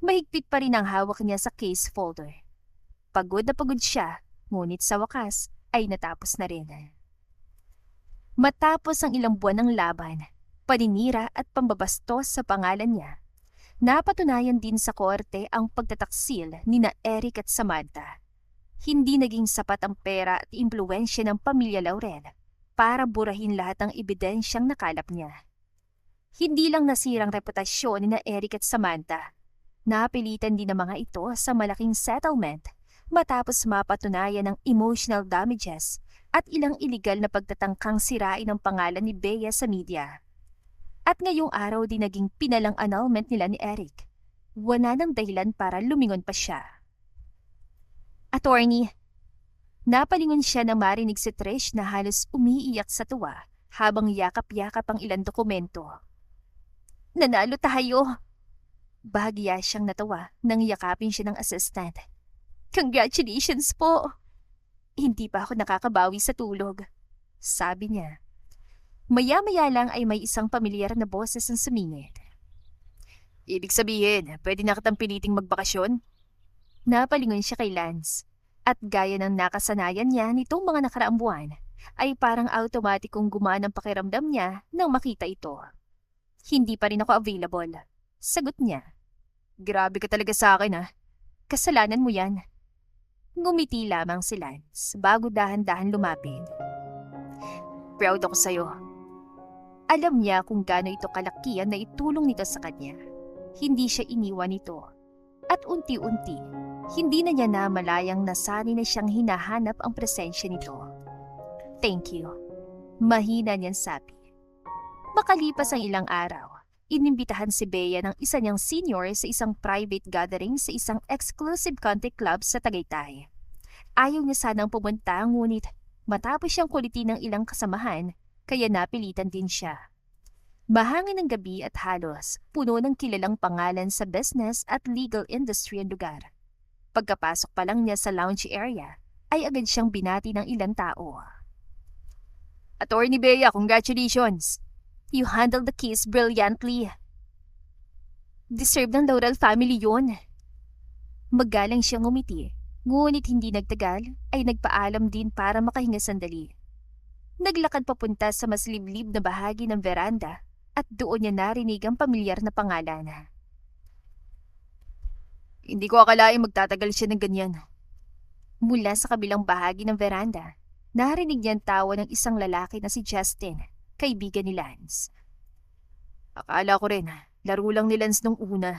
Mahigpit pa rin ang hawak niya sa case folder. Pagod na pagod siya, ngunit sa wakas ay natapos na rin. Matapos ang ilang buwan ng laban, paninira at pambabastos sa pangalan niya, napatunayan din sa korte ang pagtataksil ni na Eric at Samantha. Hindi naging sapat ang pera at impluwensya ng pamilya Laurel para burahin lahat ng ebidensyang nakalap niya. Hindi lang nasirang reputasyon ni na Eric at Samantha, napilitan din ng mga ito sa malaking settlement matapos mapatunayan ng emotional damages at ilang iligal na pagtatangkang sirain ang pangalan ni Bea sa media. At ngayong araw din naging pinalang annulment nila ni Eric. Wala nang dahilan para lumingon pa siya. Attorney, napalingon siya na marinig si Trish na halos umiiyak sa tuwa habang yakap-yakap ang ilang dokumento. Nanalo tayo! Bahagya siyang natawa nang yakapin siya ng assistant. Congratulations po! Hindi pa ako nakakabawi sa tulog, sabi niya. Maya-maya lang ay may isang pamilyar na boses ang sumingit. Ibig sabihin, pwede na kitang piliting magbakasyon? Napalingon siya kay Lance. At gaya ng nakasanayan niya nitong mga nakaraang buwan, ay parang automatikong gumana ang pakiramdam niya nang makita ito. Hindi pa rin ako available, sagot niya. Grabe ka talaga sa akin ah. Kasalanan mo yan. Ngumiti lamang si Lance bago dahan-dahan lumapit. Proud ako sa'yo. Alam niya kung gaano ito kalakihan na itulong nito sa kanya. Hindi siya iniwan nito. At unti-unti, hindi na niya namalayang nasanay na siyang hinahanap ang presensya nito. Thank you. Mahina niyang sabi. Makalipas ang ilang araw, inimbitahan si Bea ng isa niyang senior sa isang private gathering sa isang exclusive country club sa Tagaytay. Ayaw niya sanang pumunta ngunit matapos siyang kulitin ng ilang kasamahan, kaya napilitan din siya. Mahangin ang gabi at halos puno ng kilalang pangalan sa business at legal industry ang lugar. Pagkapasok pa lang niya sa lounge area, ay agad siyang binati ng ilang tao. Attorney Bea, congratulations! You handled the case brilliantly. Deserve ng Laurel family yun. Magalang siyang umiti, ngunit hindi nagtagal ay nagpaalam din para makahinga sandali. Naglakad papunta sa mas liblib na bahagi ng veranda at doon niya narinig ang pamilyar na pangalan. Hindi ko akalaing magtatagal siya ng ganyan. Mula sa kabilang bahagi ng veranda, narinig niya ang tawa ng isang lalaki na si Justin, kaibigan ni Lance. Akala ko rin, laro lang ni Lance nung una.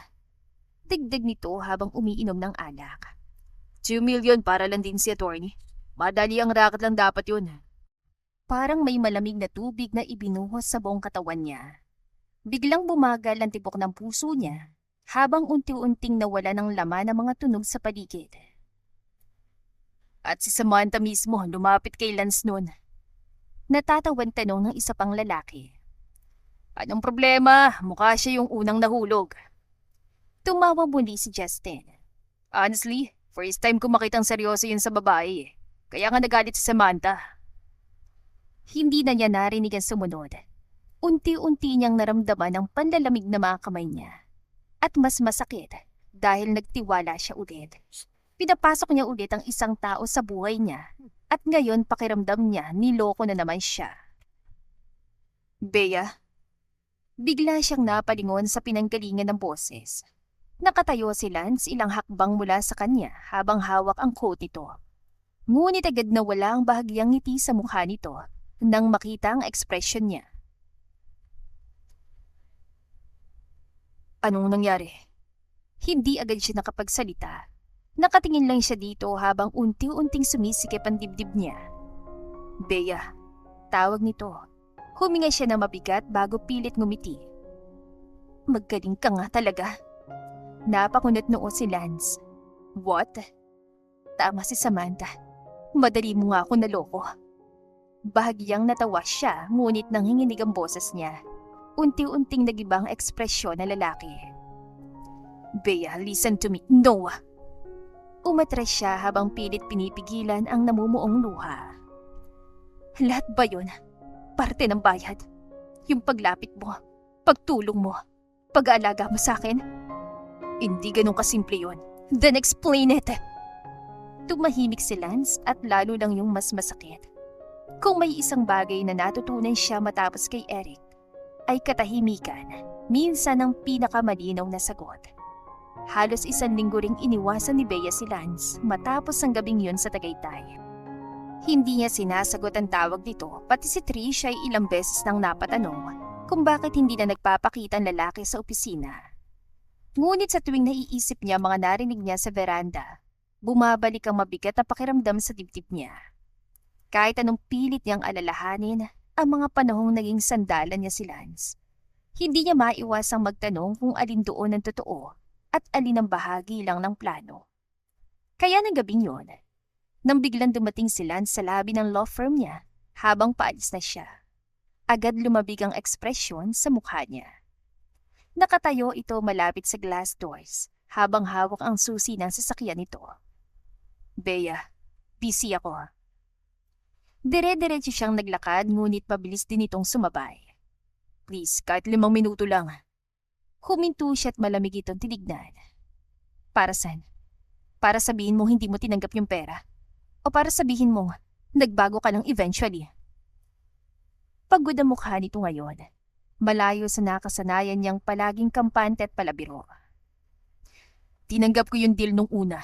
Dagdag nito habang umiinom ng alak. 2 million para lang din si attorney. Madali ang racket lang dapat yun. Parang may malamig na tubig na ibinuhos sa buong katawan niya. Biglang bumagal ang tibok ng puso niya habang unti-unting nawala ng laman ang mga tunog sa paligid. At si Samantha mismo lumapit kay Lance noon. Natatawan tanong ng isa pang lalaki. Anong problema? Mukha siya yung unang nahulog. Tumawa muli si Justin. Honestly, first time ko makitang seryoso yun sa babae. Kaya nga nagalit si Samantha. Hindi na niya narinig ang sumunod. Unti-unti niyang naramdaman ang panlalamig na mga kamay niya. At mas masakit dahil nagtiwala siya ulit. Pinapasok niya ulit ang isang tao sa buhay niya. At ngayon pakiramdam niya niloko na naman siya. Bea? Bigla siyang napalingon sa pinanggalingan ng boses. Nakatayo si Lance ilang hakbang mula sa kanya habang hawak ang coat nito. Ngunit agad na wala ang bahagyang ngiti sa mukha nito nang makita ang ekspresyon niya. Anong nangyari? Hindi agad siya nakapagsalita. Nakatingin lang siya dito habang unti-unting sumisikip ang dibdib niya. Bea, tawag nito. Huminga siya ng mabigat bago pilit ngumiti. Magaling ka nga talaga. Napakunot noo si Lance. What? Tama si Samantha. Madali mo nga ako naloko. Bahagyang natawa siya ngunit nanginginig ang boses niya. Unti-unting nag-iba ang ekspresyon ng lalaki. Bea, listen to me. No! Umatras siya habang pilit pinipigilan ang namumuong luha. Lahat ba yun? Parte ng bayad? Yung paglapit mo, pagtulong mo, pag-aalaga mo sa akin? Hindi ganun kasimple yun. Then explain it! Tumahimik si Lance at lalo lang yung mas masakit. Kung may isang bagay na natutunan siya matapos kay Eric, ay katahimikan, minsan ang pinakamalinaw na sagot. Halos 1 linggo ring iniwasan ni Bea si Lance matapos ang gabing yun sa Tagaytay. Hindi niya sinasagot ang tawag nito, pati si Trish ay ilang beses nang napatanong kung bakit hindi na nagpapakita ang lalaki sa opisina. Ngunit sa tuwing naiisip niya mga narinig niya sa veranda, bumabalik ang mabigat na pakiramdam sa dibdib niya. Kahit anong pilit niyang alalahanin ang mga panahong naging sandalan niya si Lance, hindi niya maiwasang magtanong kung alin doon ang totoo at alin ang bahagi lang ng plano. Kaya ng gabing yun, nang biglang dumating si Lance sa labi ng law firm niya habang paalis na siya, agad lumabig ang ekspresyon sa mukha niya. Nakatayo ito malapit sa glass doors habang hawak ang susi ng sasakyan nito. Bea, busy ako. Dire-diretso siyang naglakad ngunit mabilis din itong sumabay. Please, kahit 5 minuto lang. Huminto siya at malamig itong tinignan. Para saan? Para sabihin mo hindi mo tinanggap yung pera? O para sabihin mo, nagbago ka lang eventually? Pagod ang mukha nito ngayon. Malayo sa nakasanayan niyang palaging kampante at palabiro. Tinanggap ko yung deal nung una.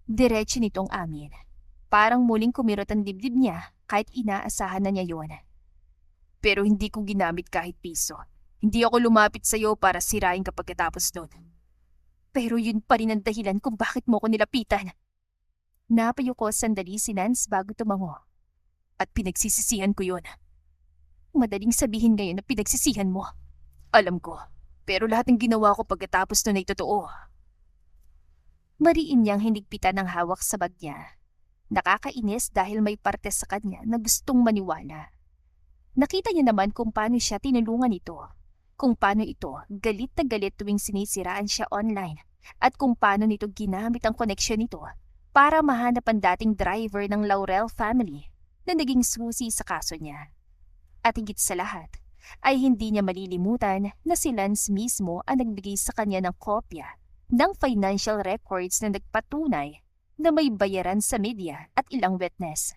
Diretso nitong amin. Parang muling kumirot ang dibdib niya kahit inaasahan na niya yon. Pero hindi ko ginamit kahit piso. Hindi ako lumapit sa'yo para sirain ka pagkatapos nun. Pero yun pa rin ang dahilan kung bakit mo ko nilapitan. Napayo ko sandali si Nance bago tumango. At pinagsisisihan ko yun. Madaling sabihin ngayon na pinagsisihan mo. Alam ko, pero lahat ng ginawa ko pagkatapos nun ay totoo. Mariin niyang hinigpitan ng hawak sa bag niya. Nakakainis dahil may parte sa kanya na gustong maniwala. Nakita niya naman kung paano siya tinulungan ito. Kung paano ito galit na galit tuwing sinisiraan siya online at kung paano nito ginamit ang koneksyon nito para mahanap ang dating driver ng Laurel family na naging susi sa kaso niya. At higit sa lahat ay hindi niya malilimutan na si Lance mismo ang nagbigay sa kanya ng kopya ng financial records na nagpatunay na may bayaran sa media at ilang witness.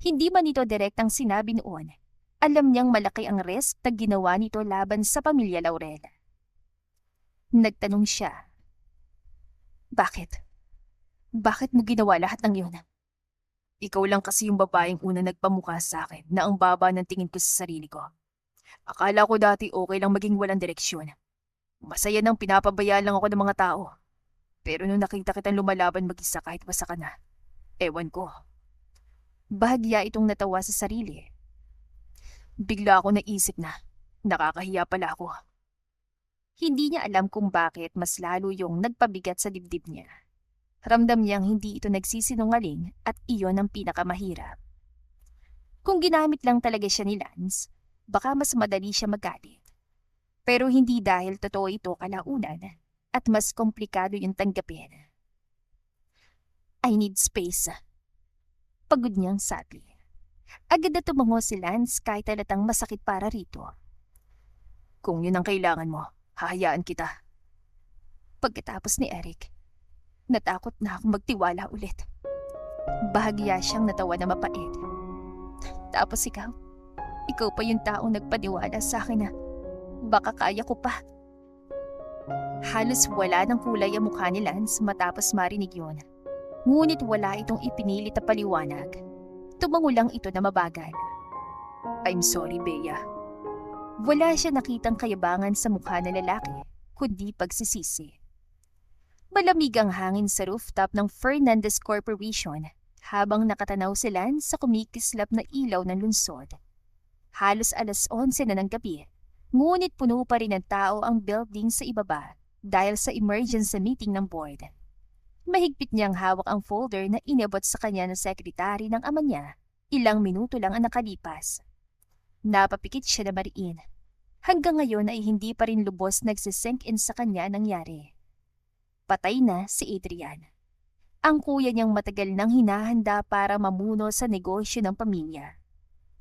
Hindi man ito direktang sinabi noon, alam niyang malaki ang risk na ginawa nito laban sa pamilya Laurel. Nagtanong siya, Bakit? Bakit mo ginawa lahat ng yun? Ikaw lang kasi yung babaeng una nagpamukha sa akin na ang baba ng tingin ko sa sarili ko. Akala ko dati okay lang maging walang direksyon. Masaya nang pinapabaya lang ako ng mga tao. Pero nung nakita kitang lumalaban mag-isa kahit basa ka na, ewan ko. Bahagya itong natawa sa sarili. Bigla ako naisip na nakakahiya pala ako. Hindi niya alam kung bakit mas lalo yung nagpabigat sa dibdib niya. Ramdam niyang hindi ito nagsisinungaling at iyon ang pinakamahirap. Kung ginamit lang talaga siya ni Lance, baka mas madali siya magalit. Pero hindi dahil totoo ito kalaunan at mas komplikado yung tanggapin. I need space. Pagod niyang sabi. Agad na tumango si Lance kahit halatang masakit para rito. Kung yun ang kailangan mo, hahayaan kita. Pagkatapos ni Eric, natakot na akong magtiwala ulit. Bahagya siyang natawa na mapait. Tapos ikaw pa yung taong nagpaniwala sa akin na baka kaya ko pa. Halos wala ng kulay ang mukha ni Lance matapos marinig yun. Ngunit wala itong ipinilit na paliwanag. Tumango lang ito na mabagal. I'm sorry, Bea. Wala siya nakitang kayabangan sa mukha ng lalaki, kundi pagsisisi. Malamig ang hangin sa rooftop ng Fernandez Corporation habang nakatanaw si Lance sa kumikislap na ilaw ng lungsod. Halos 11:00 na ng gabi, ngunit puno pa rin ng tao ang building sa ibaba dahil sa emergency meeting ng board. Mahigpit niyang hawak ang folder na inabot sa kanya ng sekretary ng ama niya. Ilang minuto lang ang nakalipas. Napapikit siya na mariin. Hanggang ngayon ay hindi pa rin lubos nagsisink in sa kanya nangyari. Patay na si Adrian. Ang kuya niyang matagal nang hinahanda para mamuno sa negosyo ng pamilya.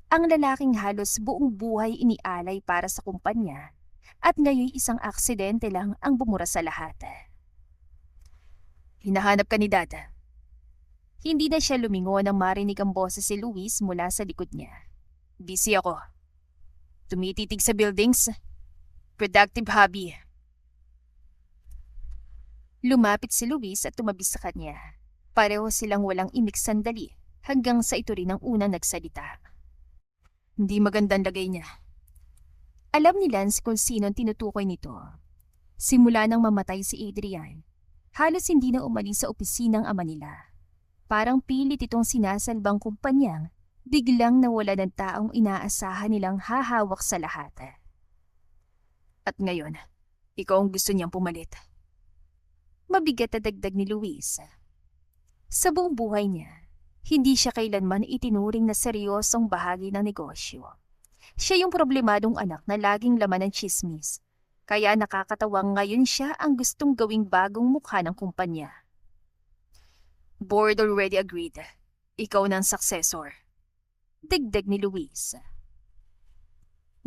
Ang lalaking halos buong buhay inialay para sa kumpanya at ngayon isang aksidente lang ang bumura sa lahat. Hinahanap ka ni Dada. Hindi na siya lumingon nang marinig ang boses si Luis mula sa likod niya. Busy ako. Tumititig sa buildings. Productive hobby. Lumapit si Luis at tumabi sa kanya. Pareho silang walang imik sandali hanggang sa ito rin ang unang nagsalita. Hindi magandang lagay niya. Alam ni Lance kung sino ang tinutukoy nito. Simula nang mamatay si Adrian, halos hindi na umalis sa opisinang ama nila. Parang pilit itong sinasalbang kumpanyang biglang nawala ng taong inaasahan nilang hahawak sa lahat. At ngayon, ikaw ang gusto niyang pumalit. Mabigat na dagdag ni Luis. Sa buong buhay niya, hindi siya kailanman itinuring na seryosong bahagi ng negosyo. Siya yung problemadong anak na laging laman ng tsismis. Kaya nakakatawang ngayon siya ang gustong gawing bagong mukha ng kumpanya. Board already agreed. Ikaw ng successor. Dagdag ni Luis.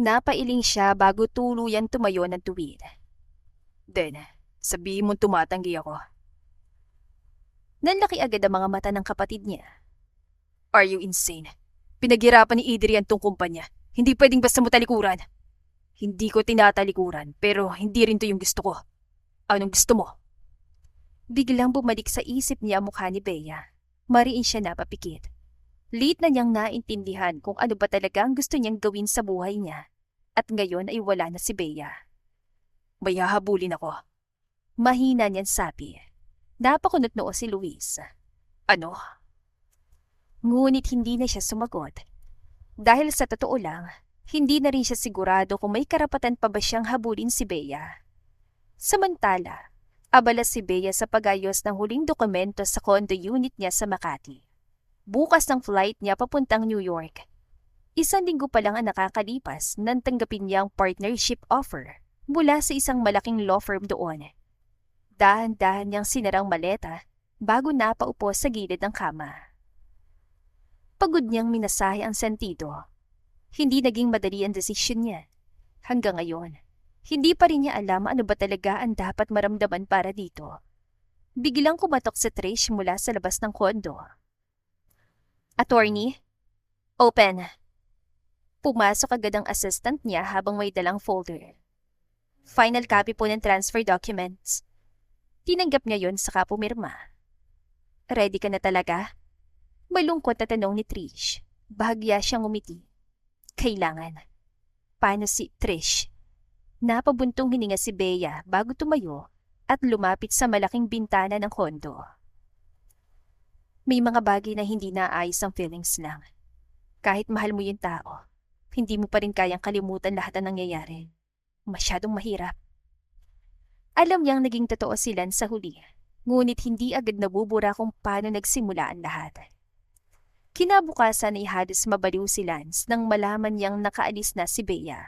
Napailing siya bago tuluyan tumayo ng tuwid. Then, sabihin mong tumatanggi ako. Nanlaki agad ang mga mata ng kapatid niya. Are you insane? Pinaghirapan ni Adrian tong kumpanya. Hindi pwedeng basta mo talikuran. Hindi ko tinatalikuran, pero hindi rin to yung gusto ko. Anong gusto mo? Biglang bumalik sa isip niya ang mukha ni Bea. Mariin siya napapikit. Late na niyang naintindihan kung ano ba talaga ang gusto niyang gawin sa buhay niya. At ngayon ay wala na si Bea. May hahabulin ako. Mahina niyan sabi. Napakunot noo si Luis. Ano? Ngunit hindi na siya sumagot. Dahil sa totoo lang, hindi na rin siya sigurado kung may karapatan pa ba siyang habulin si Bea. Samantala, abala si Bea sa pag-ayos ng huling dokumento sa condo unit niya sa Makati. Bukas ng flight niya papuntang New York. 1 linggo pa lang ang nakakalipas nang tanggapin niya ang partnership offer mula sa isang malaking law firm doon. Dahan-dahan niyang sinarang maleta bago napaupo sa gilid ng kama. Pagod niyang minasahe ang sentido. Hindi naging madali ang desisyon niya. Hanggang ngayon, hindi pa rin niya alam ano ba talaga ang dapat maramdaman para dito. Biglang kumatok si Trish mula sa labas ng kondo. Attorney? Open. Pumasok agad ang assistant niya habang may dalang folder. Final copy po ng transfer documents. Tinanggap niya yon saka pumirma. Ready ka na talaga? Malungkot na tanong ni Trish. Bahagya siyang umiti. Kailangan. Paano si Trish? Napabuntong hininga si Bea bago tumayo at lumapit sa malaking bintana ng kondo. May mga bagay na hindi naayos ang feelings lang. Kahit mahal mo yung tao, hindi mo pa rin kayang kalimutan lahat ng nangyayari. Masyadong mahirap. Alam niyang naging totoo sila sa huli, ngunit hindi agad nabubura kung paano nagsimula ang lahat. Kinabukasan ay halos mabaliw si Lance nang malaman niyang nakaalis na si Bea.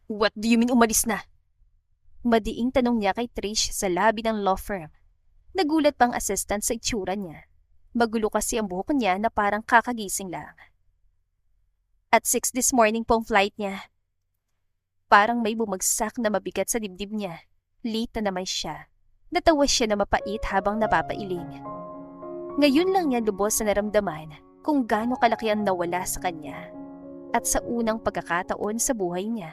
What do you mean umalis na? Madiing tanong niya kay Trish sa labi ng law firm. Nagulat pang assistant sa itsura niya. Magulo kasi ang buhok niya na parang kakagising lang. At 6 this morning pong flight niya. Parang may bumagsak na mabigat sa dibdib niya. Late na naman siya. Natawa siya na mapait habang napapailing. Ngayon lang niya lubos na naramdaman kung gaano kalaki ang nawala sa kanya. At sa unang pagkakataon sa buhay niya,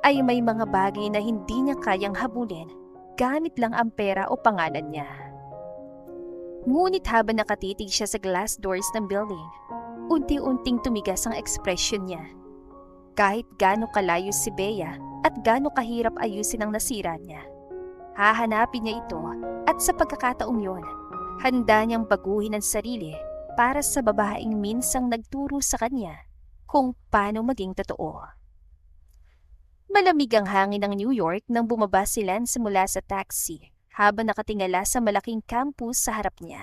ay may mga bagay na hindi niya kayang habulin gamit lang ang pera o pangalan niya. Ngunit habang nakatitig siya sa glass doors ng building, unti-unting tumigas ang ekspresyon niya. Kahit gaano kalayo si Bea at gaano kahirap ayusin ang nasira niya, hahanapin niya ito at sa pagkakataong yon, handa niyang baguhin ang sarili para sa babaeng minsang nagturo sa kanya kung paano maging totoo. Malamig ang hangin ng New York nang bumaba si Lance mula sa taxi habang nakatingala sa malaking campus sa harap niya.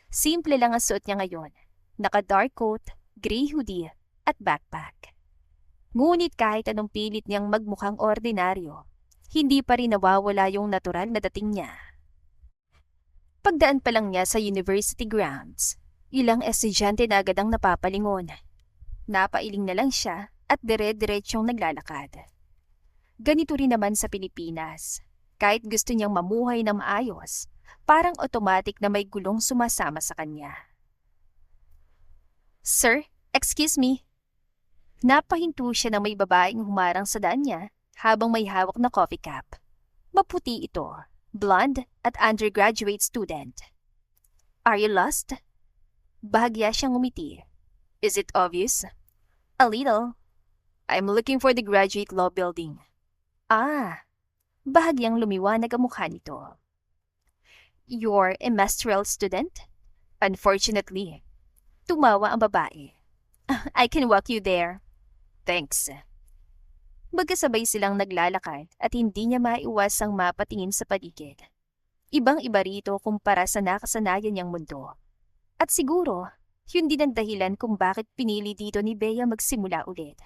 Simple lang ang suot niya ngayon, naka-dark coat, gray hoodie at backpack. Ngunit kahit anong pilit niyang magmukhang ordinaryo, hindi pa rin nawawala yung natural na dating niya. Pagdaan pa lang niya sa university grounds, ilang estudyante na agad ang napapalingon. Napailing na lang siya at dire-diretsyong naglalakad. Ganito rin naman sa Pilipinas. Kahit gusto niyang mamuhay na maayos, parang automatic na may gulong sumasama sa kanya. Sir, excuse me. Napahinto siya ng may babaeng humarang sa daan niya habang may hawak na coffee cup. Maputi ito, blonde at undergraduate student. Are you lost? Bahagya siyang umiti. Is it obvious? A little. I'm looking for the graduate law building. Ah, bahagyang lumiwanag ang mukha nito. You're a master's student? Unfortunately. Tumawa ang babae. I can walk you there. Thanks. Magkasabay silang naglalakad at hindi niya maiwasang mapatingin sa paligid. Ibang-iba rito kumpara sa nakasanayan niyang mundo. At siguro, yun din ang dahilan kung bakit pinili dito ni Bea magsimula ulit.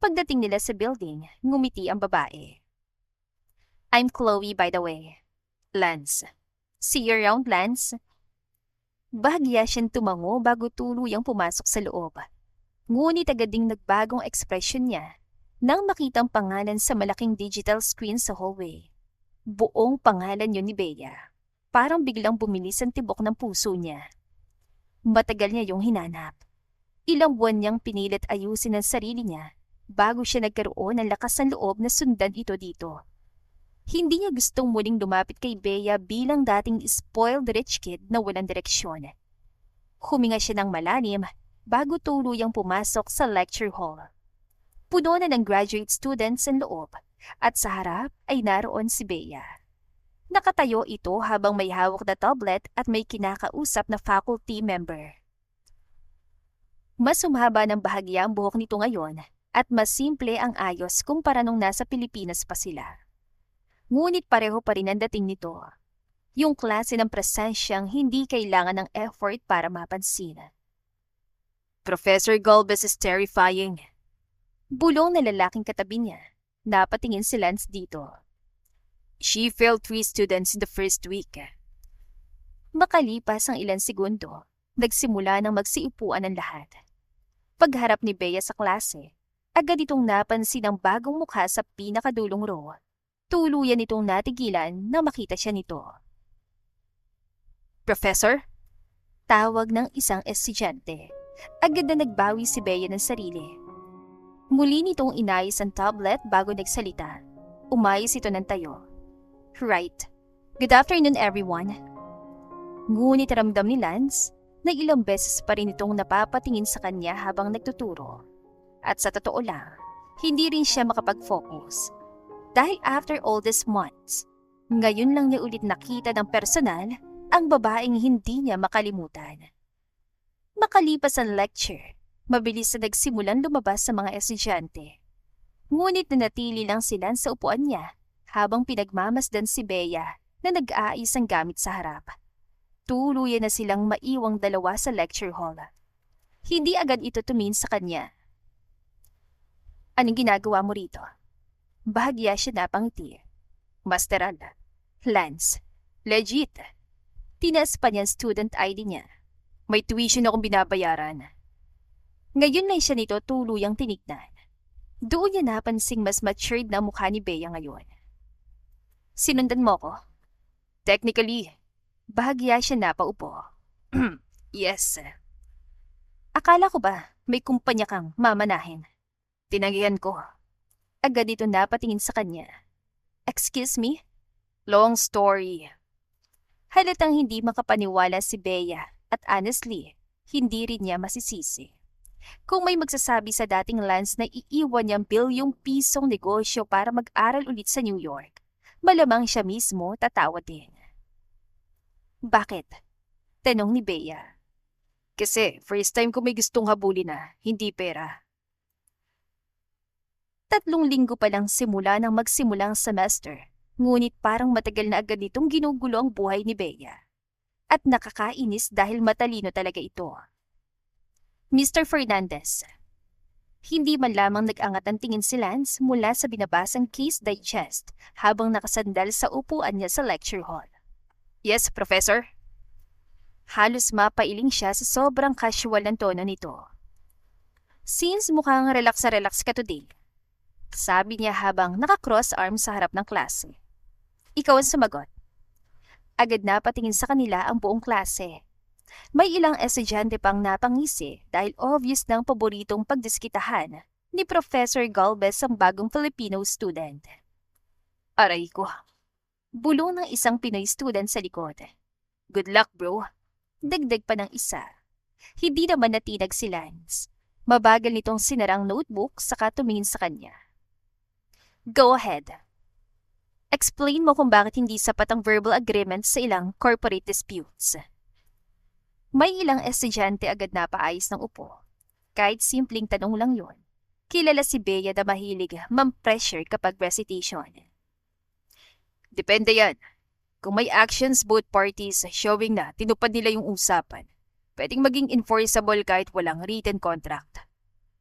Pagdating nila sa building, ngumiti ang babae. I'm Chloe, by the way. Lance. See you around, Lance. Bahagya siyang tumango bago tuluyang pumasok sa loob. Ngunit agad ding nagbagong ekspresyon niya nang makitang pangalan sa malaking digital screen sa hallway. Buong pangalan yun ni Bea. Parang biglang bumilis ang tibok ng puso niya. Matagal niya yung hinanap. Ilang buwan niyang pinilit ayusin ang sarili niya bago siya nagkaroon ng lakas ng loob na sundan ito dito. Hindi niya gustong muling lumapit kay Bea bilang dating spoiled rich kid na walang direksyon. Huminga siya ng malalim bago tuluyang pumasok sa lecture hall. Puno na ng graduate students ang loob at sa harap ay naroon si Bea. Nakatayo ito habang may hawak na tablet at may kinakausap na faculty member. Mas humaba ng bahagya ang buhok nito ngayon at mas simple ang ayos kumpara nung nasa Pilipinas pa sila. Ngunit pareho pa rin ang dating nito. Yung klase ng presensyang hindi kailangan ng effort para mapansin. Professor Galvez is terrifying. Bulong na lalaking katabi niya. Napatingin si Lance dito. She failed 3 students in the first week. Makalipas ang ilang segundo, nagsimula ng magsiupuan ang lahat. Pagharap ni Bea sa klase, agad itong napansin ang bagong mukha sa pinakadulong row. Tuluyan itong natigilan na makita siya nito. Professor? Tawag ng isang estudyante. Agad na nagbawi si Bea ng sarili. Muli nitong inayos ang tablet bago nagsalita. Umayos ito ng tayo. Right. Good afternoon, everyone. Ngunit ramdam ni Lance na ilang beses pa rin itong napapatingin sa kanya habang nagtuturo. At sa totoo lang, hindi rin siya makapag-focus. Dahil after all these months, ngayon lang niya ulit nakita ng personal ang babaeng hindi niya makalimutan. Makalipas ang lecture, mabilis na nagsimulan lumabas sa mga estudyante. Ngunit nanatili lang sila sa upuan niya habang pinagmamasdan si Bea na nag-aayos ang gamit sa harap. Tuluyan na silang maiwang dalawa sa lecture hall. Hindi agad ito tumingin sa kanya. Anong ginagawa mo rito? Bahagya siya napangiti. Masteral. Lance. Legit. Tinaas pa niya ang student ID niya. May tuition akong binabayaran. Ngayon lang siya nito tuluyang tinignan. Doon niya napansing mas matured na mukha ni Bea ngayon. Sinundan mo ko? Technically, bahagya siya napaupo. Yes. Akala ko ba may kumpanya kang mamanahin? Tinanggihan ko. Agad ito napatingin sa kanya. Excuse me? Long story. Halatang hindi makapaniwala si Bea at honestly, hindi rin niya masisisi. Kung may magsasabi sa dating Lance na iiwan niyang bilyong pisong negosyo para mag-aral ulit sa New York, malamang siya mismo tatawa din. Bakit? Tanong ni Bea. Kasi first time ko may gustong habulin na, hindi pera. 3 linggo pa lang simula nang magsimulang semester, ngunit parang matagal na agad nitong ginugulo ang buhay ni Bea. At nakakainis dahil matalino talaga ito. Mr. Fernandez. Hindi man lamang nag-angat ang tingin si Lance mula sa binabasang case digest habang nakasandal sa upuan niya sa lecture hall. Yes, Professor. Halos mapailing siya sa sobrang casual ng tono nito. Since mukhang relax na relax ka today, sabi niya habang naka-cross arms sa harap ng klase. Ikaw ang sumagot. Agad na patingin sa kanila ang buong klase. May ilang estudyante pang napangisi dahil obvious ng paboritong pagdiskitahan ni Professor Galvez ang bagong Filipino student. Aray ko. Bulong ng isang Pinoy student sa likod. Good luck, bro. Dagdag pa ng isa. Hindi naman natinag si Lance. Mabagal nitong sinarang notebook saka tumingin sa kanya. Go ahead. Explain mo kung bakit hindi sapat ang verbal agreement sa ilang corporate disputes. May ilang estudyante agad na paayos ng upo. Kahit simpleng tanong lang yun. Kilala si Bea na mahilig mam-pressure kapag recitation. Depende yan. Kung may actions both parties showing na tinupad nila yung usapan, pwedeng maging enforceable kahit walang written contract.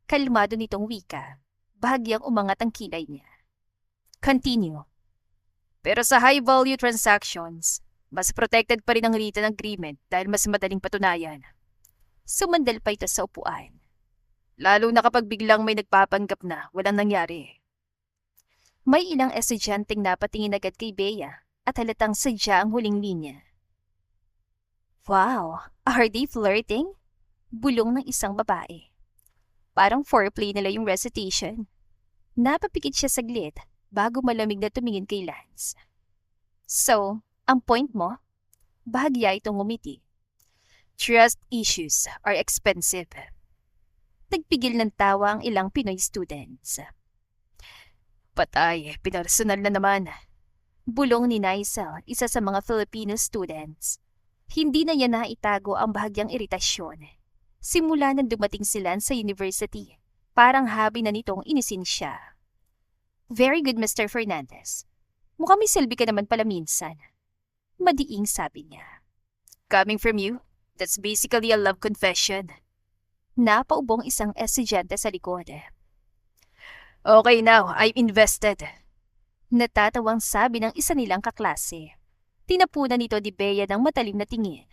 Kalmado nitong wika. Bahagyang umangat ang kilay niya. Continue. Pero sa high-value transactions, mas protected pa rin ang written agreement dahil mas madaling patunayan. Sumandal pa ito sa upuan. Lalo na kapag biglang may nagpapanggap na walang nangyari. May ilang estudyanteng napatingin agad kay Bea at halatang sadya ang huling linya. Wow, are they flirting? Bulong ng isang babae. Parang foreplay nila yung recitation. Napapikit siya saglit bago malamig na tumingin kay Lance. So, ang point mo? Bahagya itong ngumiti. Trust issues are expensive. Nagpigil ng tawa ang ilang Pinoy students. Patay, pinarsonal na naman. Bulong ni Naisel, isa sa mga Filipino students. Hindi na niya naitago ang bahagyang iritasyon. Simula nang dumating sila sa university, parang hobby na nitong inisin siya. Very good, Mr. Fernandez. Mukhang may silbi ka naman pala minsan. Madiing sabi niya. Coming from you, that's basically a love confession. Napaubong isang estudyante sa likod. Okay now, I'm invested. Natatawang sabi ng isa nilang kaklase. Tinapunan nito ni Bea ng matalim na tingin.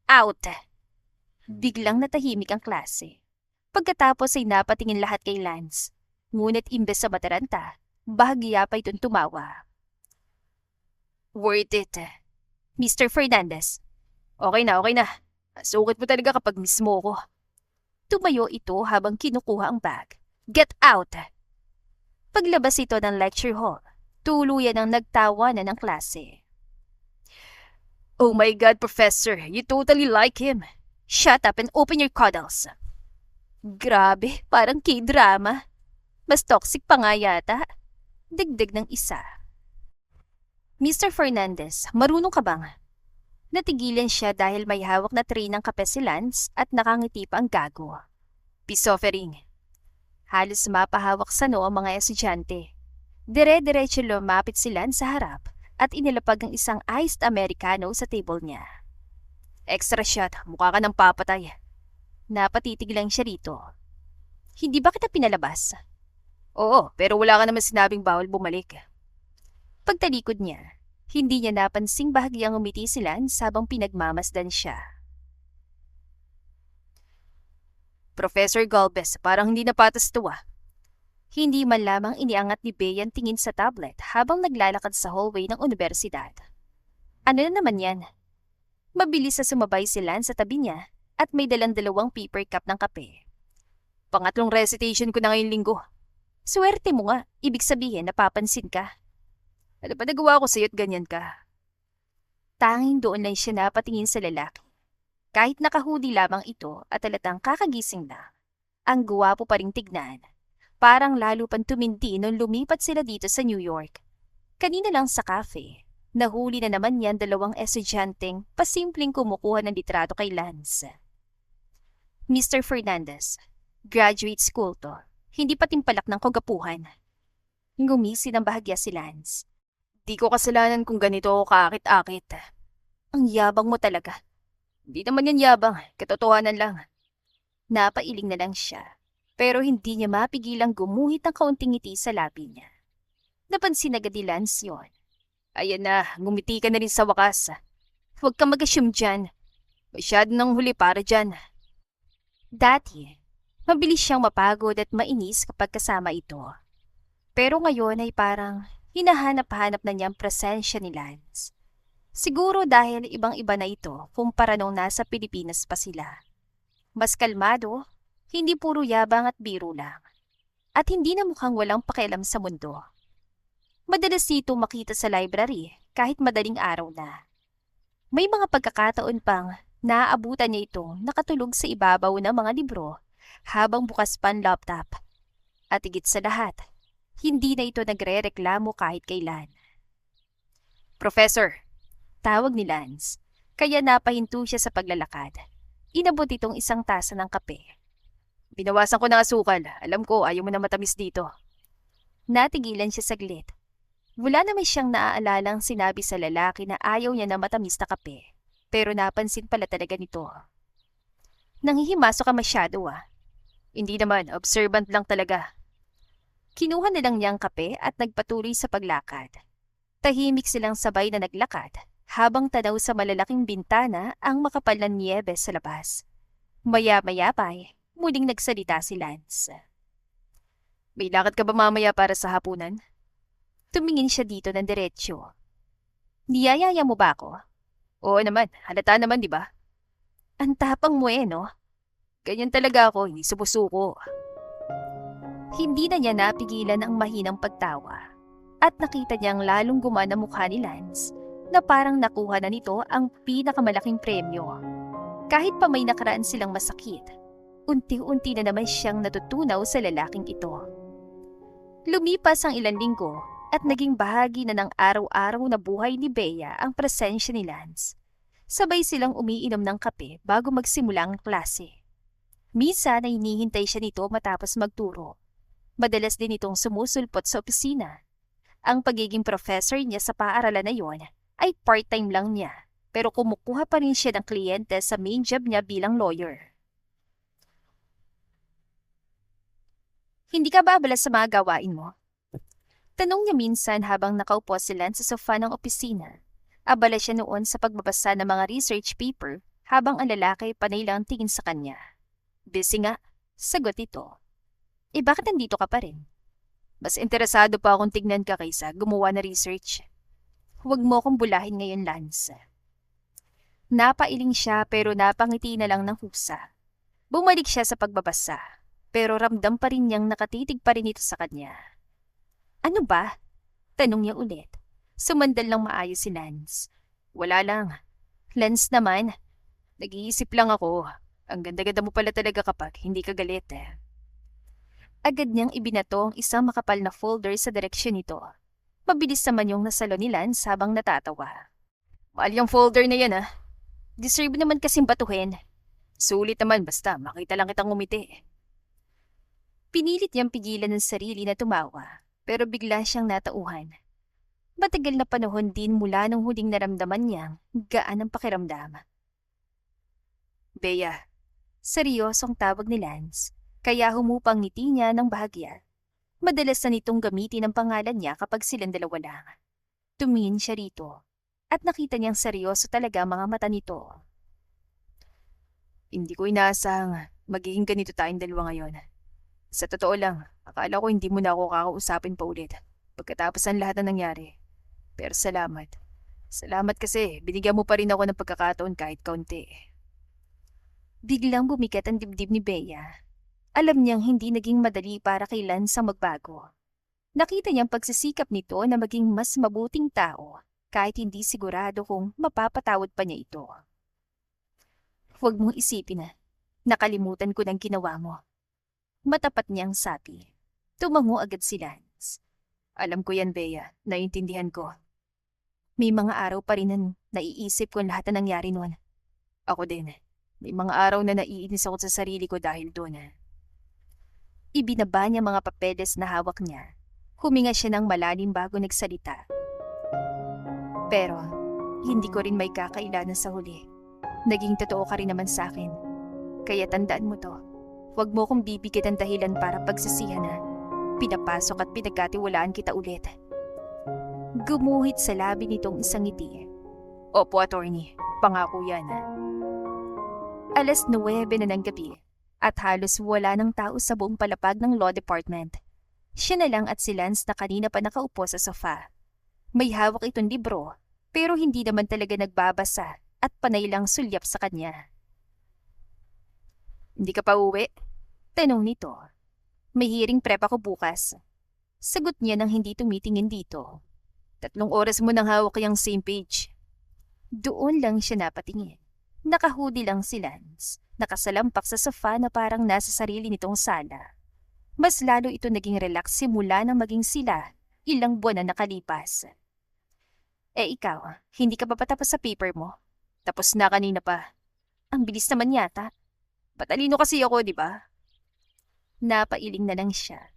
Out! Biglang natahimik ang klase. Pagkatapos ay napatingin lahat kay Lance. Ngunit imbes sa mataranta, bahagya pa itong tumawa. Worth it. Mr. Fernandez. Okay na, okay na. Sukit mo talaga kapag mismo ko. Tumayo ito habang kinukuha ang bag. Get out! Paglabas ito ng lecture hall, tuluyan ang nagtawanan ng klase. Oh my God, Professor, you totally like him. Shut up and open your cuddles. Grabe, parang K-drama. Mas toxic pa nga yata. Dagdag ng isa. Mr. Fernandez, marunong ka bang? Natigilan siya dahil may hawak na tray ng kape si Lance at nakangiti pa ang gago. Peace offering. Halos mapahawak sa noo ang mga estudyante. Dire-diretso lumapit si Lance sa harap at inilapag ang isang iced Americano sa table niya. Extra shot, mukha ka ng papatay. Napatitig lang siya rito. Hindi ba kita pinalabas? Oo, pero wala ka naman sinabing bawal bumalik. Pagtalikod niya, hindi niya napansing bahagyang umiti si Lance habang pinagmamasdan siya. Professor Galvez, parang hindi napatas to ah. Hindi man lamang iniangat ni Bea ang tingin sa tablet habang naglalakad sa hallway ng universidad. Ano na naman yan? Mabilis na sumabay si Lance sa tabi niya at may dalang dalawang paper cup ng kape. Pangatlong recitation ko na ngayong linggo. Swerte mo nga, ibig sabihin napapansin ka. Ano pa nagawa ko sa'yo't ganyan ka? Tanging doon lang siya napatingin sa lalaki. Kahit nakahudi lamang ito at halatang kakagising na, ang guwapo pa ring tignan. Parang lalo pang tumindi nung lumipat sila dito sa New York. Kanina lang sa cafe, nahuli na naman yan dalawang estudyanteng pasimpleng kumukuha ng litrato kay Lance. Mr. Fernandez, graduate school to, hindi pa timpalak ng kagapuhan. Ngumisi ng bahagya si Lance. Di ko kasalanan kung ganito ako kaakit-akit. Ang yabang mo talaga. Di naman yan yabang, katotohanan lang. Napailing na lang siya, pero hindi niya mapigilang gumuhit ng kaunting ngiti sa labi niya. Napansin agad ni Lance yun. Ayan na, ngumiti ka na rin sa wakas. Huwag kang mag-assume dyan. Masyado nang huli para dyan. Dati, mabilis siyang mapagod at mainis kapag kasama ito. Pero ngayon ay parang hinahanap-hanap na niyang presensya ni Lance. Siguro dahil ibang-iba na ito kumpara nung nasa Pilipinas pa sila. Mas kalmado, hindi puro yabang at biro lang. At hindi na mukhang walang pakialam sa mundo. Madalas dito makita sa library kahit madaling araw na. May mga pagkakataon pang naaabutan niya ito nakatulog sa ibabaw ng mga libro habang bukas pa ang laptop. At higit sa lahat, hindi na ito nagre-reklamo kahit kailan. Professor, tawag ni Lance, kaya napahinto siya sa paglalakad. Inabot itong isang tasa ng kape. Binawasan ko ng asukal. Alam ko, ayaw mo na matamis dito. Natigilan siya saglit. Wala naman siyang naaalalang sinabi sa lalaki na ayaw niya na matamis na kape. Pero napansin pala talaga nito. Nanghihimaso ka masyado ah. Hindi naman, observant lang talaga. Kinuha na lang niyang kape at nagpatuloy sa paglakad. Tahimik silang sabay na naglakad habang tanaw sa malalaking bintana ang makapal na niyebe sa labas. Maya-maya pa muling nagsalita si Lance. May lakad ka ba mamaya para sa hapunan? Tumingin siya dito ng diretsyo. Niyayaya mo ba ako? Oo naman, halata naman di ba? Ang tapang mo no? Ganyan talaga ako, hindi sumusuko. Hindi na niya napigilan ang mahinang pagtawa at nakita niyang lalong gumana mukha ni Lance na parang nakuha na nito ang pinakamalaking premyo. Kahit pa may nakaraan silang masakit, unti-unti na naman siyang natutunaw sa lalaking ito. Lumipas ang ilang linggo at naging bahagi na ng araw-araw na buhay ni Bea ang presensya ni Lance. Sabay silang umiinom ng kape bago magsimula ang klase. Minsan ay hinihintay siya nito matapos magturo. Madalas din itong sumusulpot sa opisina. Ang pagiging professor niya sa paaralan na yon ay part-time lang niya, pero kumukuha pa rin siya ng kliyente sa main job niya bilang lawyer. Hindi ka ba abala sa mga gawain mo? Tanong niya minsan habang nakaupo si Lance sa sofa ng opisina. Abala siya noon sa pagbabasa ng mga research paper habang ang lalaki panay lang tingin sa kanya. Busy nga, sagot ito. Bakit nandito ka pa rin? Mas interesado pa akong tignan ka kaysa gumawa na research. Huwag mo akong bulahin ngayon, Lance. Napailing siya pero napangiti na lang ng husa. Bumalik siya sa pagbabasa, pero ramdam pa rin niyang nakatitig pa rin ito sa kanya. Ano ba? Tanong niya ulit. Sumandal lang maayos si Lance. Wala lang. Lance naman, nag-iisip lang ako. Ang ganda-ganda mo pala talaga kapag hindi ka galit Agad niyang ibinato ang isang makapal na folder sa direksyon nito. Mabilis naman yung nasalo ni Lance habang natatawa. Mahal yung folder na yan Deserve naman kasing batuhin. Sulit naman basta makita lang kitang umiti. Pinilit niyang pigilan ng sarili na tumawa, pero bigla siyang natauhan. Matagal na panahon din mula nung huling naramdaman niyang gaan ang pakiramdam. Bea, seryosong tawag ni Lance. Kaya humupang ngiti niya ng bahagya. Madalas na nitong gamitin ang pangalan niya kapag silang dalawa lang. Tumingin siya rito at nakita niyang seryoso talaga ang mga mata nito. Hindi ko inaasahang magiging ganito tayong dalawa ngayon. Sa totoo lang, akala ko hindi mo na ako kakausapin pa ulit pagkatapos ng lahat na nangyari. Pero salamat. Salamat kasi binigyan mo pa rin ako ng pagkakataon kahit kaunti. Biglang bumikat ang dibdib ni Bea. Alam niyang hindi naging madali para kay Lance ang magbago. Nakita niyang pagsisikap nito na maging mas mabuting tao kahit hindi sigurado kung mapapatawad pa niya ito. Huwag mong isipin nakalimutan ko ng ginawa mo. Matapat niyang sabi. Tumango agad si Lance. Alam ko yan, Bea. Naiintindihan ko. May mga araw pa rin na naiisip ko lahat na nangyari noon. Ako din. May mga araw na naiinis ako sa sarili ko dahil doon Ibinaba niya mga papeles na hawak niya. Huminga siya ng malalim bago nagsalita. Pero, hindi ko rin may kakailanan sa huli. Naging totoo ka rin naman sa akin. Kaya tandaan mo to. Huwag mo kong bibigyan ng dahilan para pagsisihan Pinapasok at pinagkatiwalaan kita ulit. Gumuhit sa labi nitong isang ngiti. Opo, attorney. Pangako yan 9:09 na ng gabi. At halos wala ng tao sa buong palapag ng law department. Siya na lang at si Lance na kanina pa nakaupo sa sofa. May hawak itong libro, pero hindi naman talaga nagbabasa at panay lang sulyap sa kanya. Hindi ka pa uwi? Tanong nito. May hearing prep ako bukas. Sagot niya nang hindi tumitingin dito. 3 oras mo nang hawak yung same page. Doon lang siya napatingin. Nakahudi lang si Lance. Nakasalampak sa sofa na parang nasa sarili nitong sala. Mas lalo ito naging relax simula nang maging sila ilang buwan na nakalipas. Ikaw, hindi ka pa patapos sa paper mo? Tapos na kanina pa. Ang bilis naman yata. Patalino kasi ako, di ba? Napailing na lang siya.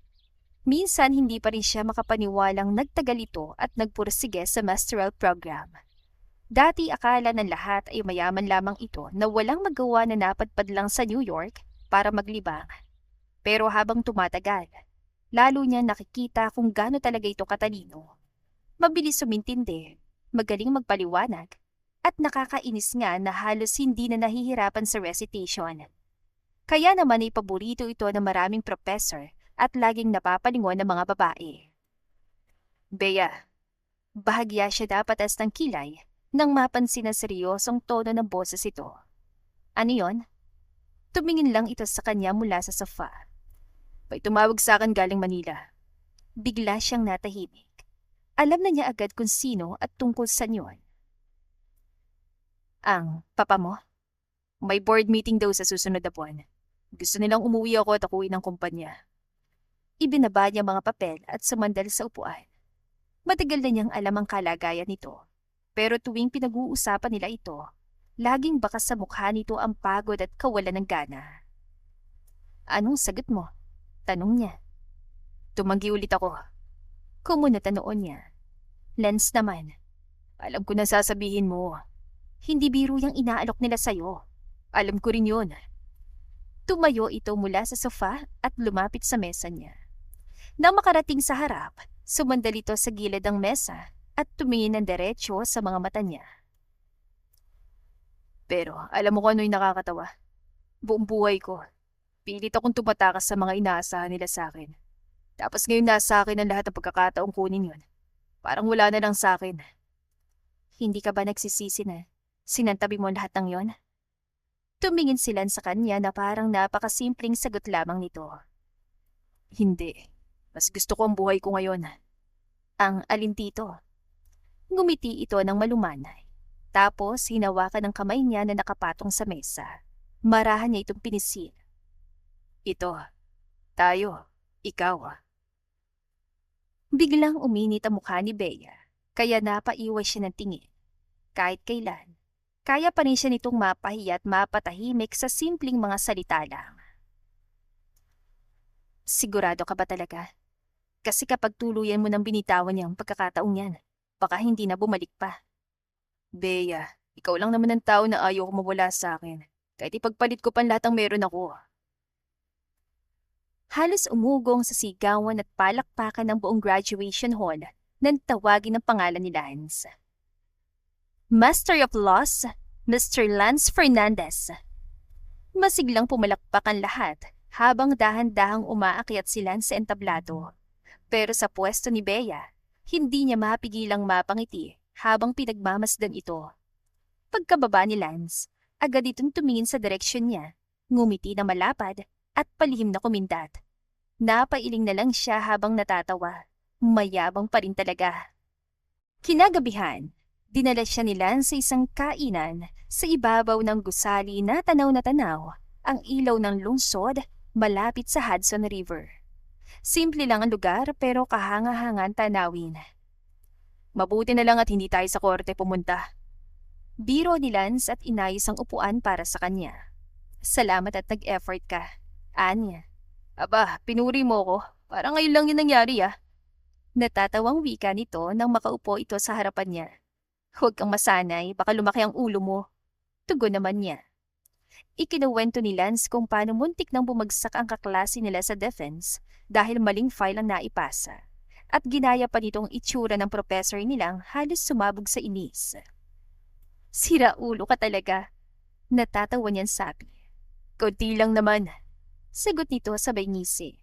Minsan hindi pa rin siya makapaniwalang nagtagal ito at nagpursige sa masteral program. Dati akala ng lahat ay mayaman lamang ito na walang magawa na napadpad lang sa New York para maglibang. Pero habang tumatagal, Lalo niya nakikita kung gaano talaga ito katalino. Mabilis sumintindi, magaling magpaliwanag, at nakakainis nga na halos hindi na nahihirapan sa recitation. Kaya naman ay paborito ito ng maraming professor at laging napapalingon ng mga babae. Bea, bahagya siya dapatas ng kilay nang mapansin na seryosong tono ng boses ito. Ano yon? Tumingin lang ito sa kanya mula sa sofa. May tumawag sa akin galing Manila. Bigla siyang natahimik. Alam na niya agad kung sino at tungkol saan yun. Ang papa mo? May board meeting daw sa susunod na buwan. Gusto nilang umuwi ako at akuin ng kumpanya. Ibinaba niya mga papel at sumandal sa upuan. Matagal na niyang alam ang kalagayan nito. Pero tuwing pinag-uusapan nila ito, laging bakas sa mukha nito ang pagod at kawalan ng gana. Anong sagot mo? Tanong niya. Tumanggi ulit ako. Kumunot ang noon niya. Lance naman. Alam ko na sasabihin mo. Hindi biro yung inaalok nila sa'yo. Alam ko rin yun. Tumayo ito mula sa sofa at lumapit sa mesa niya. Nang makarating sa harap, sumandal ito sa gilid ng mesa at tumingin ng diretsyo sa mga mata niya. Pero alam mo kung ano yung nakakatawa? Buong buhay ko, pilit akong tumatakas sa mga inaasahan nila sa akin. Tapos ngayon nasa akin ang lahat ng pagkakataong kunin yun. Parang wala na lang sa akin. Hindi ka ba nagsisisi na sinantabi mo lahat ng yon? Tumingin sila sa kanya na parang napakasimpleng sagot lamang nito. Hindi. Mas gusto ko ang buhay ko ngayon. Ang alin dito? Ngumiti ito ng malumanay. Tapos hinawakan ng kamay niya na nakapatong sa mesa. Marahan niya itong pinisil. Ito. Tayo. Ikaw. Biglang uminit ang mukha ni Bea, kaya napaiwas siya ng tingin. Kahit kailan, kaya pa rin siya nitong mapahiya at mapatahimik sa simpleng mga salita lang. Sigurado ka ba talaga? Kasi kapag tuluyan mo nang binitawan niya ang pagkakataong yan, baka hindi na bumalik pa. Bea, ikaw lang naman ang tao na ayaw ko mawala sa akin. Kahit ipagpalit ko pa lahat ng meron ako. Halos umugong sa sigawan at palakpakan ng buong graduation hall nang tawagin ang pangalan ni Lance. Master of Laws, Mr. Lance Fernandez. Masiglang pumalakpak ang lahat habang dahan-dahang umaakyat si Lance sa entablado. Pero sa pwesto ni Bea, hindi niya mapigilang mapangiti habang pinagmamasdan ito. Pagkababa ni Lance, agad itong tumingin sa direksyon niya, ngumiti na malapad at palihim na kumindat. Napailing na lang siya habang natatawa. Mayabang pa rin talaga. Kinagabihan, dinala siya ni Lance sa isang kainan sa ibabaw ng gusali na tanaw ang ilaw ng lungsod malapit sa Hudson River. Simple lang ang lugar pero kahanga-hangan tanawin. Mabuti na lang at hindi tayo sa korte pumunta. Biro ni Lance at inayos ang upuan para sa kanya. Salamat at nag-effort ka. Anya. Aba, pinuri mo ko. Parang ngayon lang yun nangyari Natatawang wika nito nang makaupo ito sa harapan niya. Huwag kang masanay, baka lumaki ang ulo mo. Tugon naman niya. Ikinuwento ni Lance kung paano muntik nang bumagsak ang kaklase nila sa defense dahil maling file ang naipasa. At ginaya pa nitong itsura ng professor nilang halos sumabog sa inis. Sira ulo ka talaga. Natatawa niyan sabi. Kunti lang naman. Sagot nito sabay ngisi.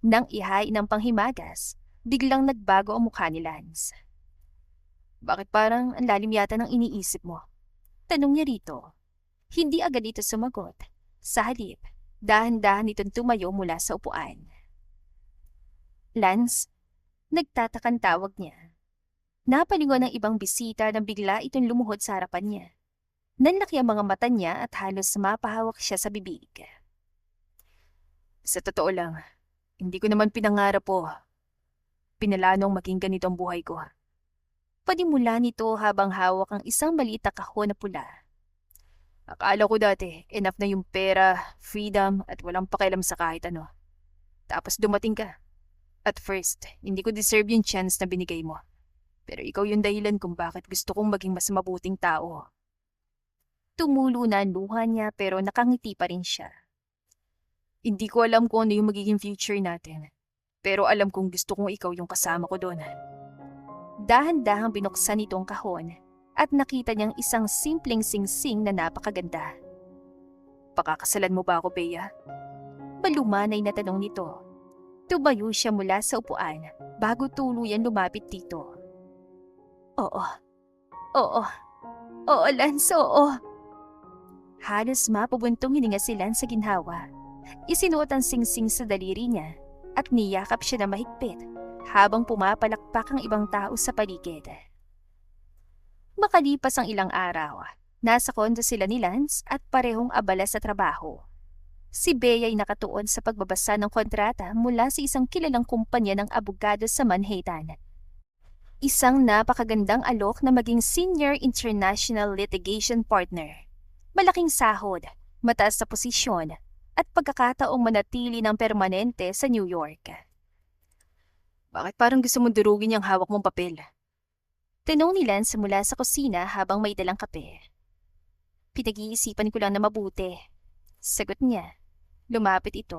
Nang ihain ng panghimagas, biglang nagbago ang mukha ni Lance. Bakit parang ang lalim yata ng iniisip mo? Tanong niya rito. Hindi agad ito sumagot. Sa halip, dahan-dahan itong tumayo mula sa upuan. Lance, nagtatakang tawag niya. Napalingon ng ibang bisita nang bigla itong lumuhod sa harapan niya. Nanlaki ang mga mata niya at halos mapahawak siya sa bibig. Sa totoo lang, hindi ko naman pinangarap pinalanong maging ganito ang buhay ko. Panimula nito habang hawak ang isang maliit na kahon na pula. Akala ko dati, enough na yung pera, freedom, at walang pakialam sa kahit ano. Tapos dumating ka. At first, hindi ko deserve yung chance na binigay mo. Pero ikaw yung dahilan kung bakit gusto kong maging mas mabuting tao. Tumulo na ang luha niya pero nakangiti pa rin siya. Hindi ko alam kung ano yung magiging future natin. Pero alam kong gusto kong ikaw yung kasama ko doon. Dahan-dahang binuksan itong kahon at nakita niyang isang simpleng singsing na napakaganda. Pakakasalan mo ba ako, Bea? Malumanay na tanong nito. Tumayo siya mula sa upuan bago tuluyan lumapit dito. Oo. Oo. Oo, Lance, oo. Halos mapubuntong hininga si Lance sa ginhawa. Isinuot ang singsing sa daliri niya at niyakap siya na mahigpit habang pumapalakpak ang ibang tao sa paligid. Makalipas ang ilang araw, nasa kondo sila ni Lance at parehong abala sa trabaho. Si Bea ay nakatuon sa pagbabasa ng kontrata mula sa isang kilalang kumpanya ng abogado sa Manhattan. Isang napakagandang alok na maging senior international litigation partner. Malaking sahod, mataas na posisyon, at pagkakataong manatili ng permanente sa New York. Bakit parang gusto mong durugin yung hawak mong papel? Tanong ni Lance mula sa kusina habang may dalang kape. Pinag-iisipan ko lang na mabuti. Sagot niya. Lumapit ito,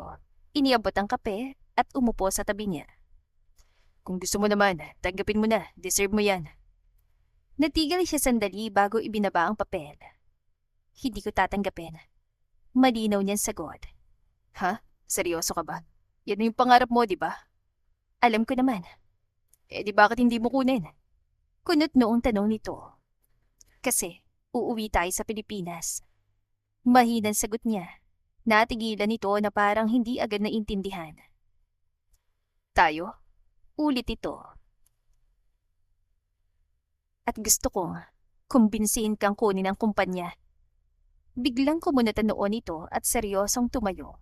iniabot ang kape at umupo sa tabi niya. Kung gusto mo naman, tanggapin mo na, deserve mo yan. Natigil siya sandali bago ibinaba ang papel. Hindi ko tatanggapin. Malinaw niyang sagot. Ha? Seryoso ka ba? Yan yung pangarap mo, di ba? Alam ko naman. Di bakit hindi mo kunin? Kunot noong tanong nito. Kasi, uuwi tayo sa Pilipinas. Mahinang sagot niya. Natigilan ito na parang hindi agad naintindihan. Tayo? Ulit ito. At gusto kong kumbinsihin kang kunin ang kumpanya. Biglang kumunatan noon ito at seryosong tumayo.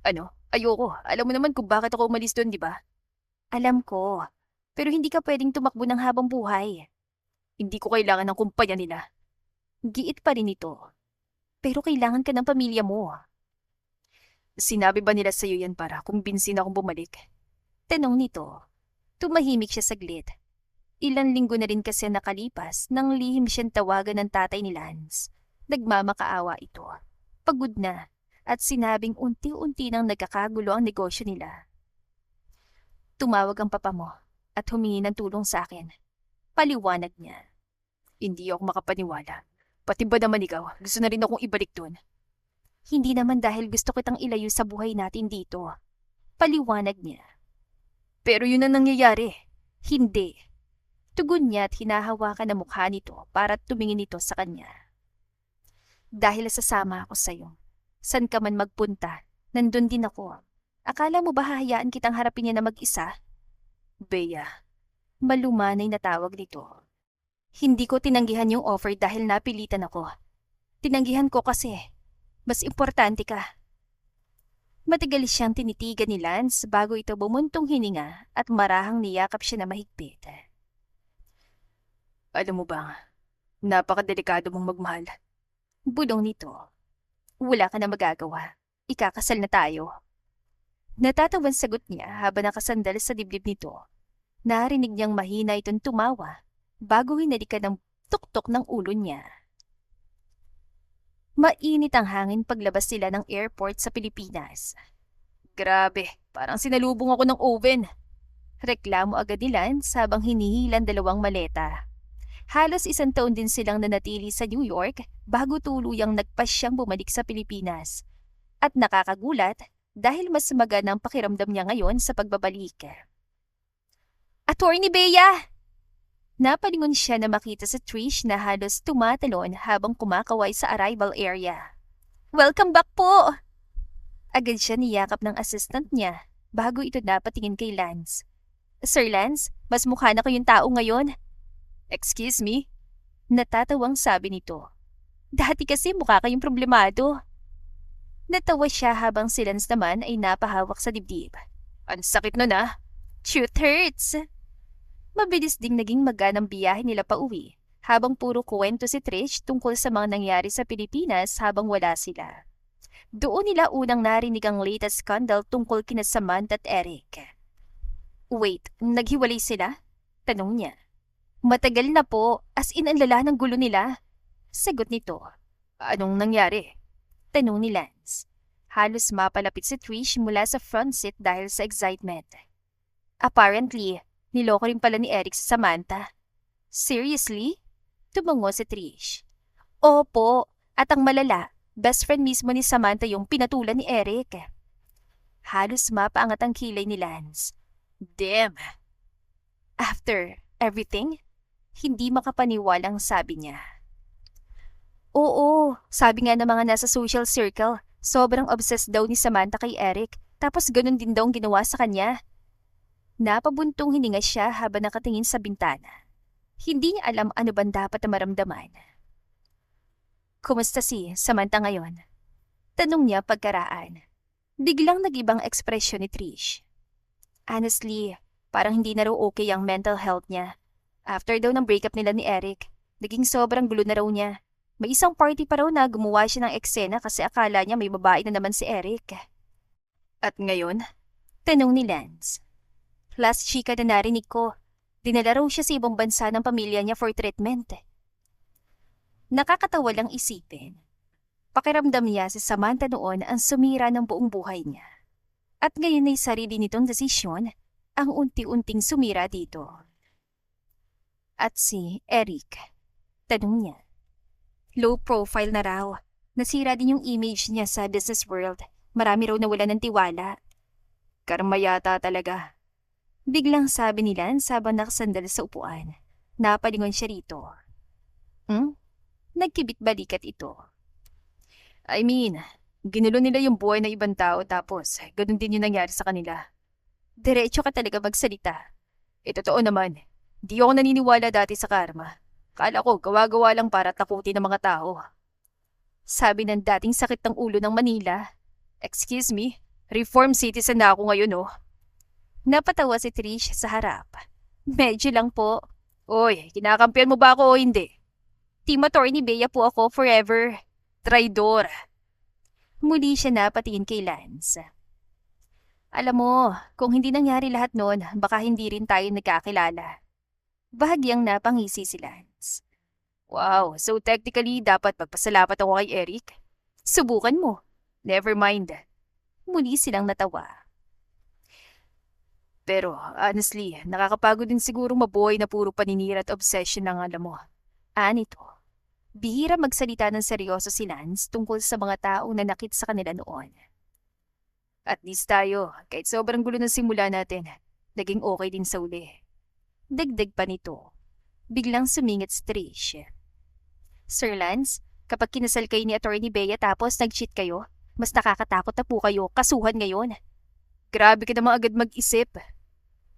Ano? Ayoko. Alam mo naman kung bakit ako umalis doon, di ba? Alam ko. Pero hindi ka pwedeng tumakbo ng habang buhay. Hindi ko kailangan ng kumpanya nila. Giit pa rin ito. Pero kailangan ka ng pamilya mo. Sinabi ba nila sa'yo yan para kumbinsin akong bumalik? Tanong nito. Tumahimik siya saglit. Ilang linggo na rin kasi nakalipas nang lihim siyang tawagan ng tatay ni Lance. Nagmamakaawa ito. Pagod na at sinabing unti-unti nang nagkakagulo ang negosyo nila. Tumawag ang papa mo at humingi ng tulong sa akin. Paliwanag niya. Hindi ako makapaniwala. Pati ba naman ikaw, gusto na rin akong ibalik doon. Hindi naman dahil gusto kitang ilayo sa buhay natin dito. Paliwanag niya. Pero yun ang nangyayari. Hindi. Tugon niya at hinahawakan ang mukha nito para tumingin ito sa kanya. Dahil sasama ako sa'yo. San ka man magpunta, nandun din ako. Akala mo ba hahayaan kitang harapin niya na mag-isa? Bea. Malumanay na tawag nito. Hindi ko tinanggihan yung offer dahil napilitan ako. Tinanggihan ko kasi mas importante ka. Matagal siyang tinitigan ni Lance bago ito bumuntong hininga at marahang niyakap siya na mahigpit. Alam mo ba, napakadelikado mong magmahal. Bulong nito. Wala ka na magagawa. Ikakasal na tayo. Natatawang sagot niya habang nakasandal sa dibdib nito. Narinig niyang mahina itong tumawa bago hinalikan ng tuktok ng ulo niya. Mainit ang hangin paglabas nila ng airport sa Pilipinas. Grabe, parang sinalubong ako ng oven. Reklamo agad ni Lance habang hinihilan dalawang maleta. Halos 1 taon din silang nanatili sa New York bago tuluyang nagpasyang bumalik sa Pilipinas. At nakakagulat dahil mas maganang pakiramdam niya ngayon sa pagbabalik. Attorney Bea! Napalingon siya na makita si Trish na halos tumatalon habang kumakaway sa arrival area. Welcome back po! Agad siya niyakap ng assistant niya bago ito napatingin kay Lance. Sir Lance, mas mukha na kayong tao ngayon. Excuse me? Natatawang sabi nito. Dati kasi mukha kayong problemado. Natawa siya habang si Lance naman ay napahawak sa dibdib. Ang sakit nun ah. Truth hurts. Mabilis ding naging maganang biyahe nila pa uwi habang puro kwento si Trish tungkol sa mga nangyari sa Pilipinas habang wala sila. Doon nila unang narinig ang latest scandal tungkol kina Samantha at Eric. Wait, naghiwalay sila? Tanong niya. Matagal na po, as in ang lala ng gulo nila. Sagot nito. Anong nangyari? Tanong ni Lance. Halos mapalapit si Trish mula sa front seat dahil sa excitement. Apparently, niloko rin pala ni Eric si Samantha. Seriously? Tumango si Trish. Opo, at ang malala, best friend mismo ni Samantha yung pinatulan ni Eric. Halos mapaangat ang kilay ni Lance. Damn! After everything, hindi makapaniwalang sabi niya. Oo, sabi nga ng mga nasa social circle, sobrang obsessed daw ni Samantha kay Eric, tapos ganun din daw ang ginawa sa kanya. Napabuntong hininga siya habang nakatingin sa bintana. Hindi niya alam ano bang dapat na maramdaman. Kumusta si Samantha ngayon? Tanong niya pagkaraan. Biglang nag-ibang ekspresyon ni Trish. Honestly, parang hindi na raw okay ang mental health niya. After daw ng breakup nila ni Eric, naging sobrang gulo na raw niya. May isang party pa raw na gumawa siya ng eksena kasi akala niya may babae na naman si Eric. At ngayon? Tanong ni Lance. Last chika na narinig ko, dinala raw siya sa ibang bansa ng pamilya niya for treatment. Nakakatawa lang isipin. Pakiramdam niya si Samantha noon ang sumira ng buong buhay niya. At ngayon ay sarili nitong desisyon ang unti-unting sumira dito. At si Eric, tanong niya. Low profile na raw. Nasira din yung image niya sa business world. Marami raw nawala ng tiwala. Karma yata talaga. Biglang sabi ni Lance habang nakasandal sa upuan. Napalingon siya rito. Nagkibit balikat ito. I mean, ginulo nila yung buhay ng ibang tao tapos ganun din yung nangyari sa kanila. Diretso ka talaga magsalita. Totoo naman, di ako naniniwala dati sa karma. Kala ko gawa-gawa lang para takutin ng mga tao. Sabi ng dating sakit ng ulo ng Manila. Excuse me, reformed citizen na ako ngayon oh. Napatawa si Trish sa harap. Medyo lang po. Oy, kinakampihan mo ba ako o hindi? Team Attorney Bea po ako forever. Traidor. Muli siya napatingin kay Lance. Alam mo, kung hindi nangyari lahat noon, baka hindi rin tayo nagkakilala. Bahagyang napangisi si Lance. Wow, so technically dapat magpasalamat ako kay Eric? Subukan mo. Never mind. Muli silang natawa. Pero honestly, nakakapagod din siguro mabuhay na puro paninira at obsession ng alam mo. Anito. Bihira magsalita ng seryoso si Lance tungkol sa mga taong nanakit sa kanila noon. At least tayo, kahit sobrang gulo ng simula natin, naging okay din sa uli. Dagdag pa nito. Biglang sumingit si Trish. Sir Lance, kapag kinasal kayo ni Attorney Bea tapos nag-cheat kayo, mas nakakatakot na po kayo kasuhan ngayon. Grabe ka naman agad mag-isip.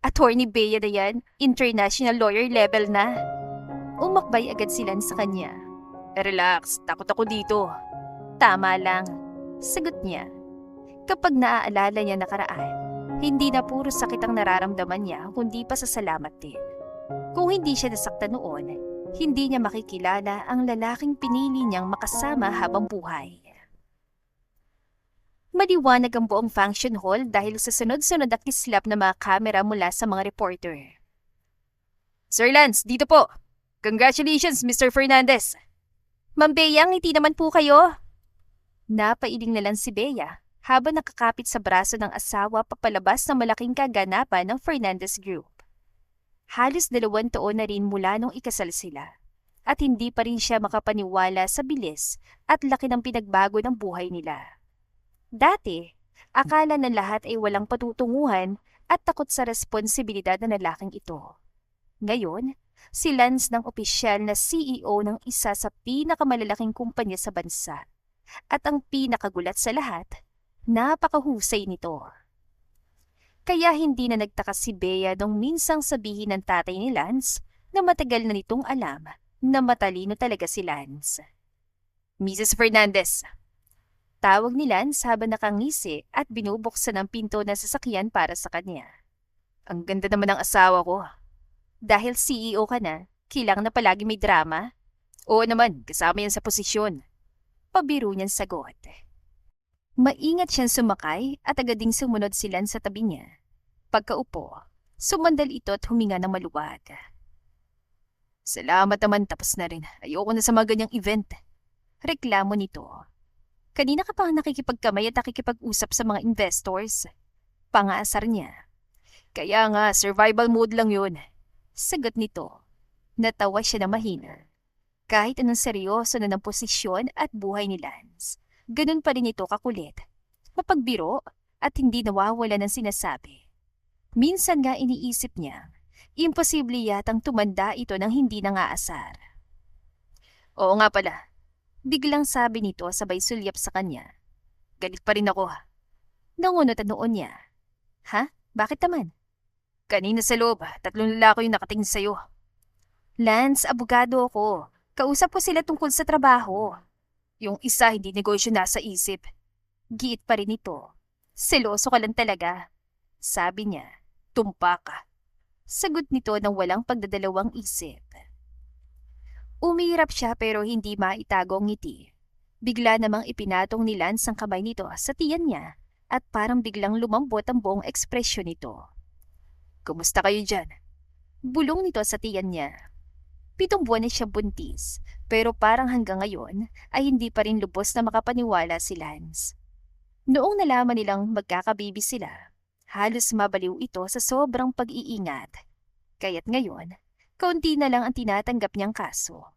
Attorney Bea na yan, international lawyer level na. Umakbay agad si Lance sa kanya. Relax, takot ako dito. Tama lang, sagot niya. Kapag naaalala niya nakaraan, hindi na puro sakit ang nararamdaman niya kundi pasasalamat din. Kung hindi siya nasaktan noon, hindi niya makikilala ang lalaking pinili niyang makasama habang buhay. Maliwanag ang buong function hall dahil sa sunod-sunod na kislap ng mga kamera mula sa mga reporter. Sir Lance, dito po! Congratulations, Mr. Fernandez! Ma'am Bea, ngiti naman po kayo! Napailing na lang si Bea habang nakakapit sa braso ng asawa papalabas ng malaking kaganapan ng Fernandez Group. Halos 2 taon na rin mula nung ikasal sila at hindi pa rin siya makapaniwala sa bilis at laki ng pinagbago ng buhay nila. Dati, akala ng lahat ay walang patutunguhan at takot sa responsibilidad ng lalaking ito. Ngayon, si Lance ng opisyal na CEO ng isa sa pinakamalalaking kumpanya sa bansa at ang pinakagulat sa lahat, napakahusay nito. Kaya hindi na nagtaka si Bea nung minsang sabihin ng tatay ni Lance na matagal na nitong alam na matalino talaga si Lance. Mrs. Fernandez. Tawag ni Lance habang nakangisi at binubuksan ang pinto ng sasakyan para sa kanya. Ang ganda naman ng asawa ko. Dahil CEO ka na, kailangan na palagi may drama? Oo naman, kasama yan sa posisyon. Pabiro niyang sagot. Maingat siyang sumakay at agad ding sumunod si Lance sa tabi niya. Pagkaupo, sumandal ito at huminga ng maluwag. Salamat naman, tapos na rin. Ayoko na sa mga ganyang event. Reklamo nito. Kanina ka pa nakikipagkamay at nakikipag-usap sa mga investors. Pangaasar niya. Kaya nga, survival mode lang yun. Sagot nito. Natawa siya na mahina. Kahit anong seryoso na ng posisyon at buhay ni Lance, ganun pa rin ito kakulit. Mapagbiro at hindi nawawala ng sinasabi. Minsan nga iniisip niya, imposible yatang tumanda ito ng hindi nangaasar. Oo nga pala, biglang sabi nito sabay sulyap sa kanya. Galit pa rin ako. Nangunot ang noon niya. Ha? Bakit naman? Kanina sa loob, 3 lalaki yung nakatingin sa'yo. Lance, abogado ako. Kausap ko sila tungkol sa trabaho. Yung isa hindi negosyo nasa isip. Giit pa rin ito. Seloso ka lang talaga. Sabi niya, tumpa ka. Sagot nito ng walang pagdadalawang isip. Umirap siya pero hindi maitago ang ngiti. Bigla namang ipinatong ni Lance ang kamay nito sa tiyan niya at parang biglang lumambot ang buong ekspresyon nito. Kumusta kayo dyan? Bulong nito sa tiyan niya. 7 buwan na siya buntis, pero parang hanggang ngayon ay hindi pa rin lubos na makapaniwala si Lance. Noong nalaman nilang magkakabibi sila, halos mabaliw ito sa sobrang pag-iingat. Kaya't ngayon, kaunti na lang ang tinatanggap niyang kaso.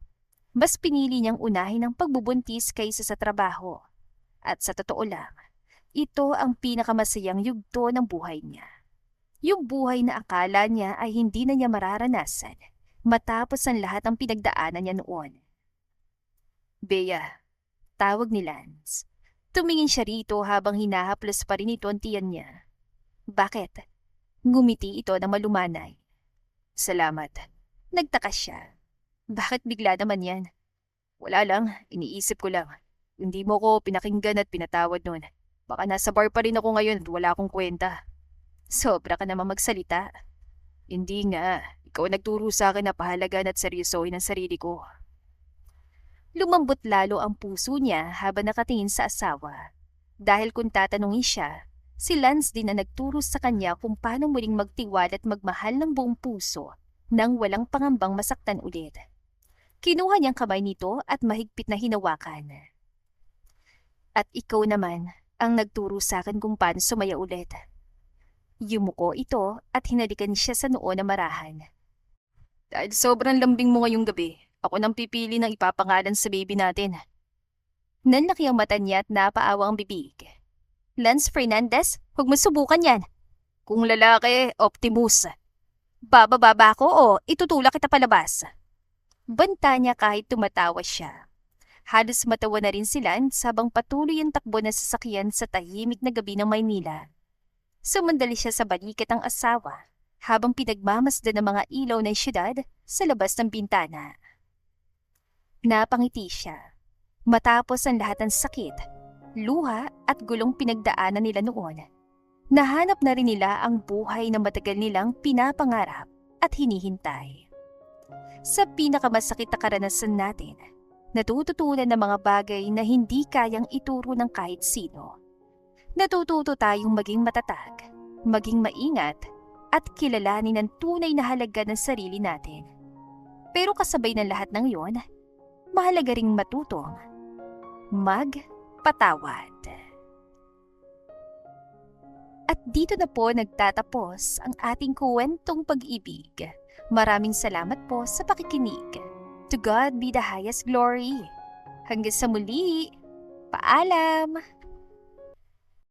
Mas pinili niyang unahin ang pagbubuntis kaysa sa trabaho. At sa totoo lang, ito ang pinakamasayang yugto ng buhay niya. Yung buhay na akala niya ay hindi na niya mararanasan matapos ang lahat ng pinagdaanan niya noon. Bea, tawag ni Lance. Tumingin siya rito habang hinahaplos pa rin ito ang tiyan niya. Bakit? Ngumiti ito na malumanay. Salamat. Nagtaka siya. Bakit bigla naman yan? Wala lang, iniisip ko lang. Hindi mo ko pinakinggan at pinatawad noon. Baka nasa bar pa rin ako ngayon at wala akong kwenta. Sobra ka naman magsalita. Hindi nga, ikaw nagturo sa akin na pahalagan at seryosohin ang sarili ko. Lumambot lalo ang puso niya habang nakatingin sa asawa. Dahil kung tatanungin siya, si Lance din na nagturo sa kanya kung paano muling magtiwala at magmahal ng buong puso nang walang pangambang masaktan ulit. Kinuha niyang kamay nito at mahigpit na hinawakan. At ikaw naman ang nagturo sa akin kung paano sumaya ulit. Yumuko ito at hinalikan siya sa noo na marahan. Dahil sobrang lambing mo ngayong gabi, ako nang pipili ng ipapangalan sa baby natin. Nanlaki ang mata niya at napaawa ang bibig. Lance Fernandez, huwag mo subukan yan. Kung lalaki, Optimus. Bababa ko o itutulak kita palabas. Banta niya kahit tumatawa siya. Halos matawa na rin si Lance habang patuloy ang takbo na sasakyan sa tahimik na gabi ng Maynila. Sumandali siya sa balikat ng asawa habang pinagmamasdan ng mga ilaw ng syudad sa labas ng bintana. Napangiti siya. Matapos ang lahat ng sakit, luha at gulong pinagdaanan nila noon, nahanap na rin nila ang buhay na matagal nilang pinapangarap at hinihintay. Sa pinakamasakit na karanasan natin, natututunan ng mga bagay na hindi kayang ituro ng kahit sino. Natututo tayong maging matatag, maging maingat, at kilalanin ang tunay na halaga ng sarili natin. Pero kasabay ng lahat ng iyon, mahalaga ring matutong magpatawad. At dito na po nagtatapos ang ating kwentong pag-ibig. Maraming salamat po sa pakikinig. To God be the highest glory. Hanggang sa muli, paalam!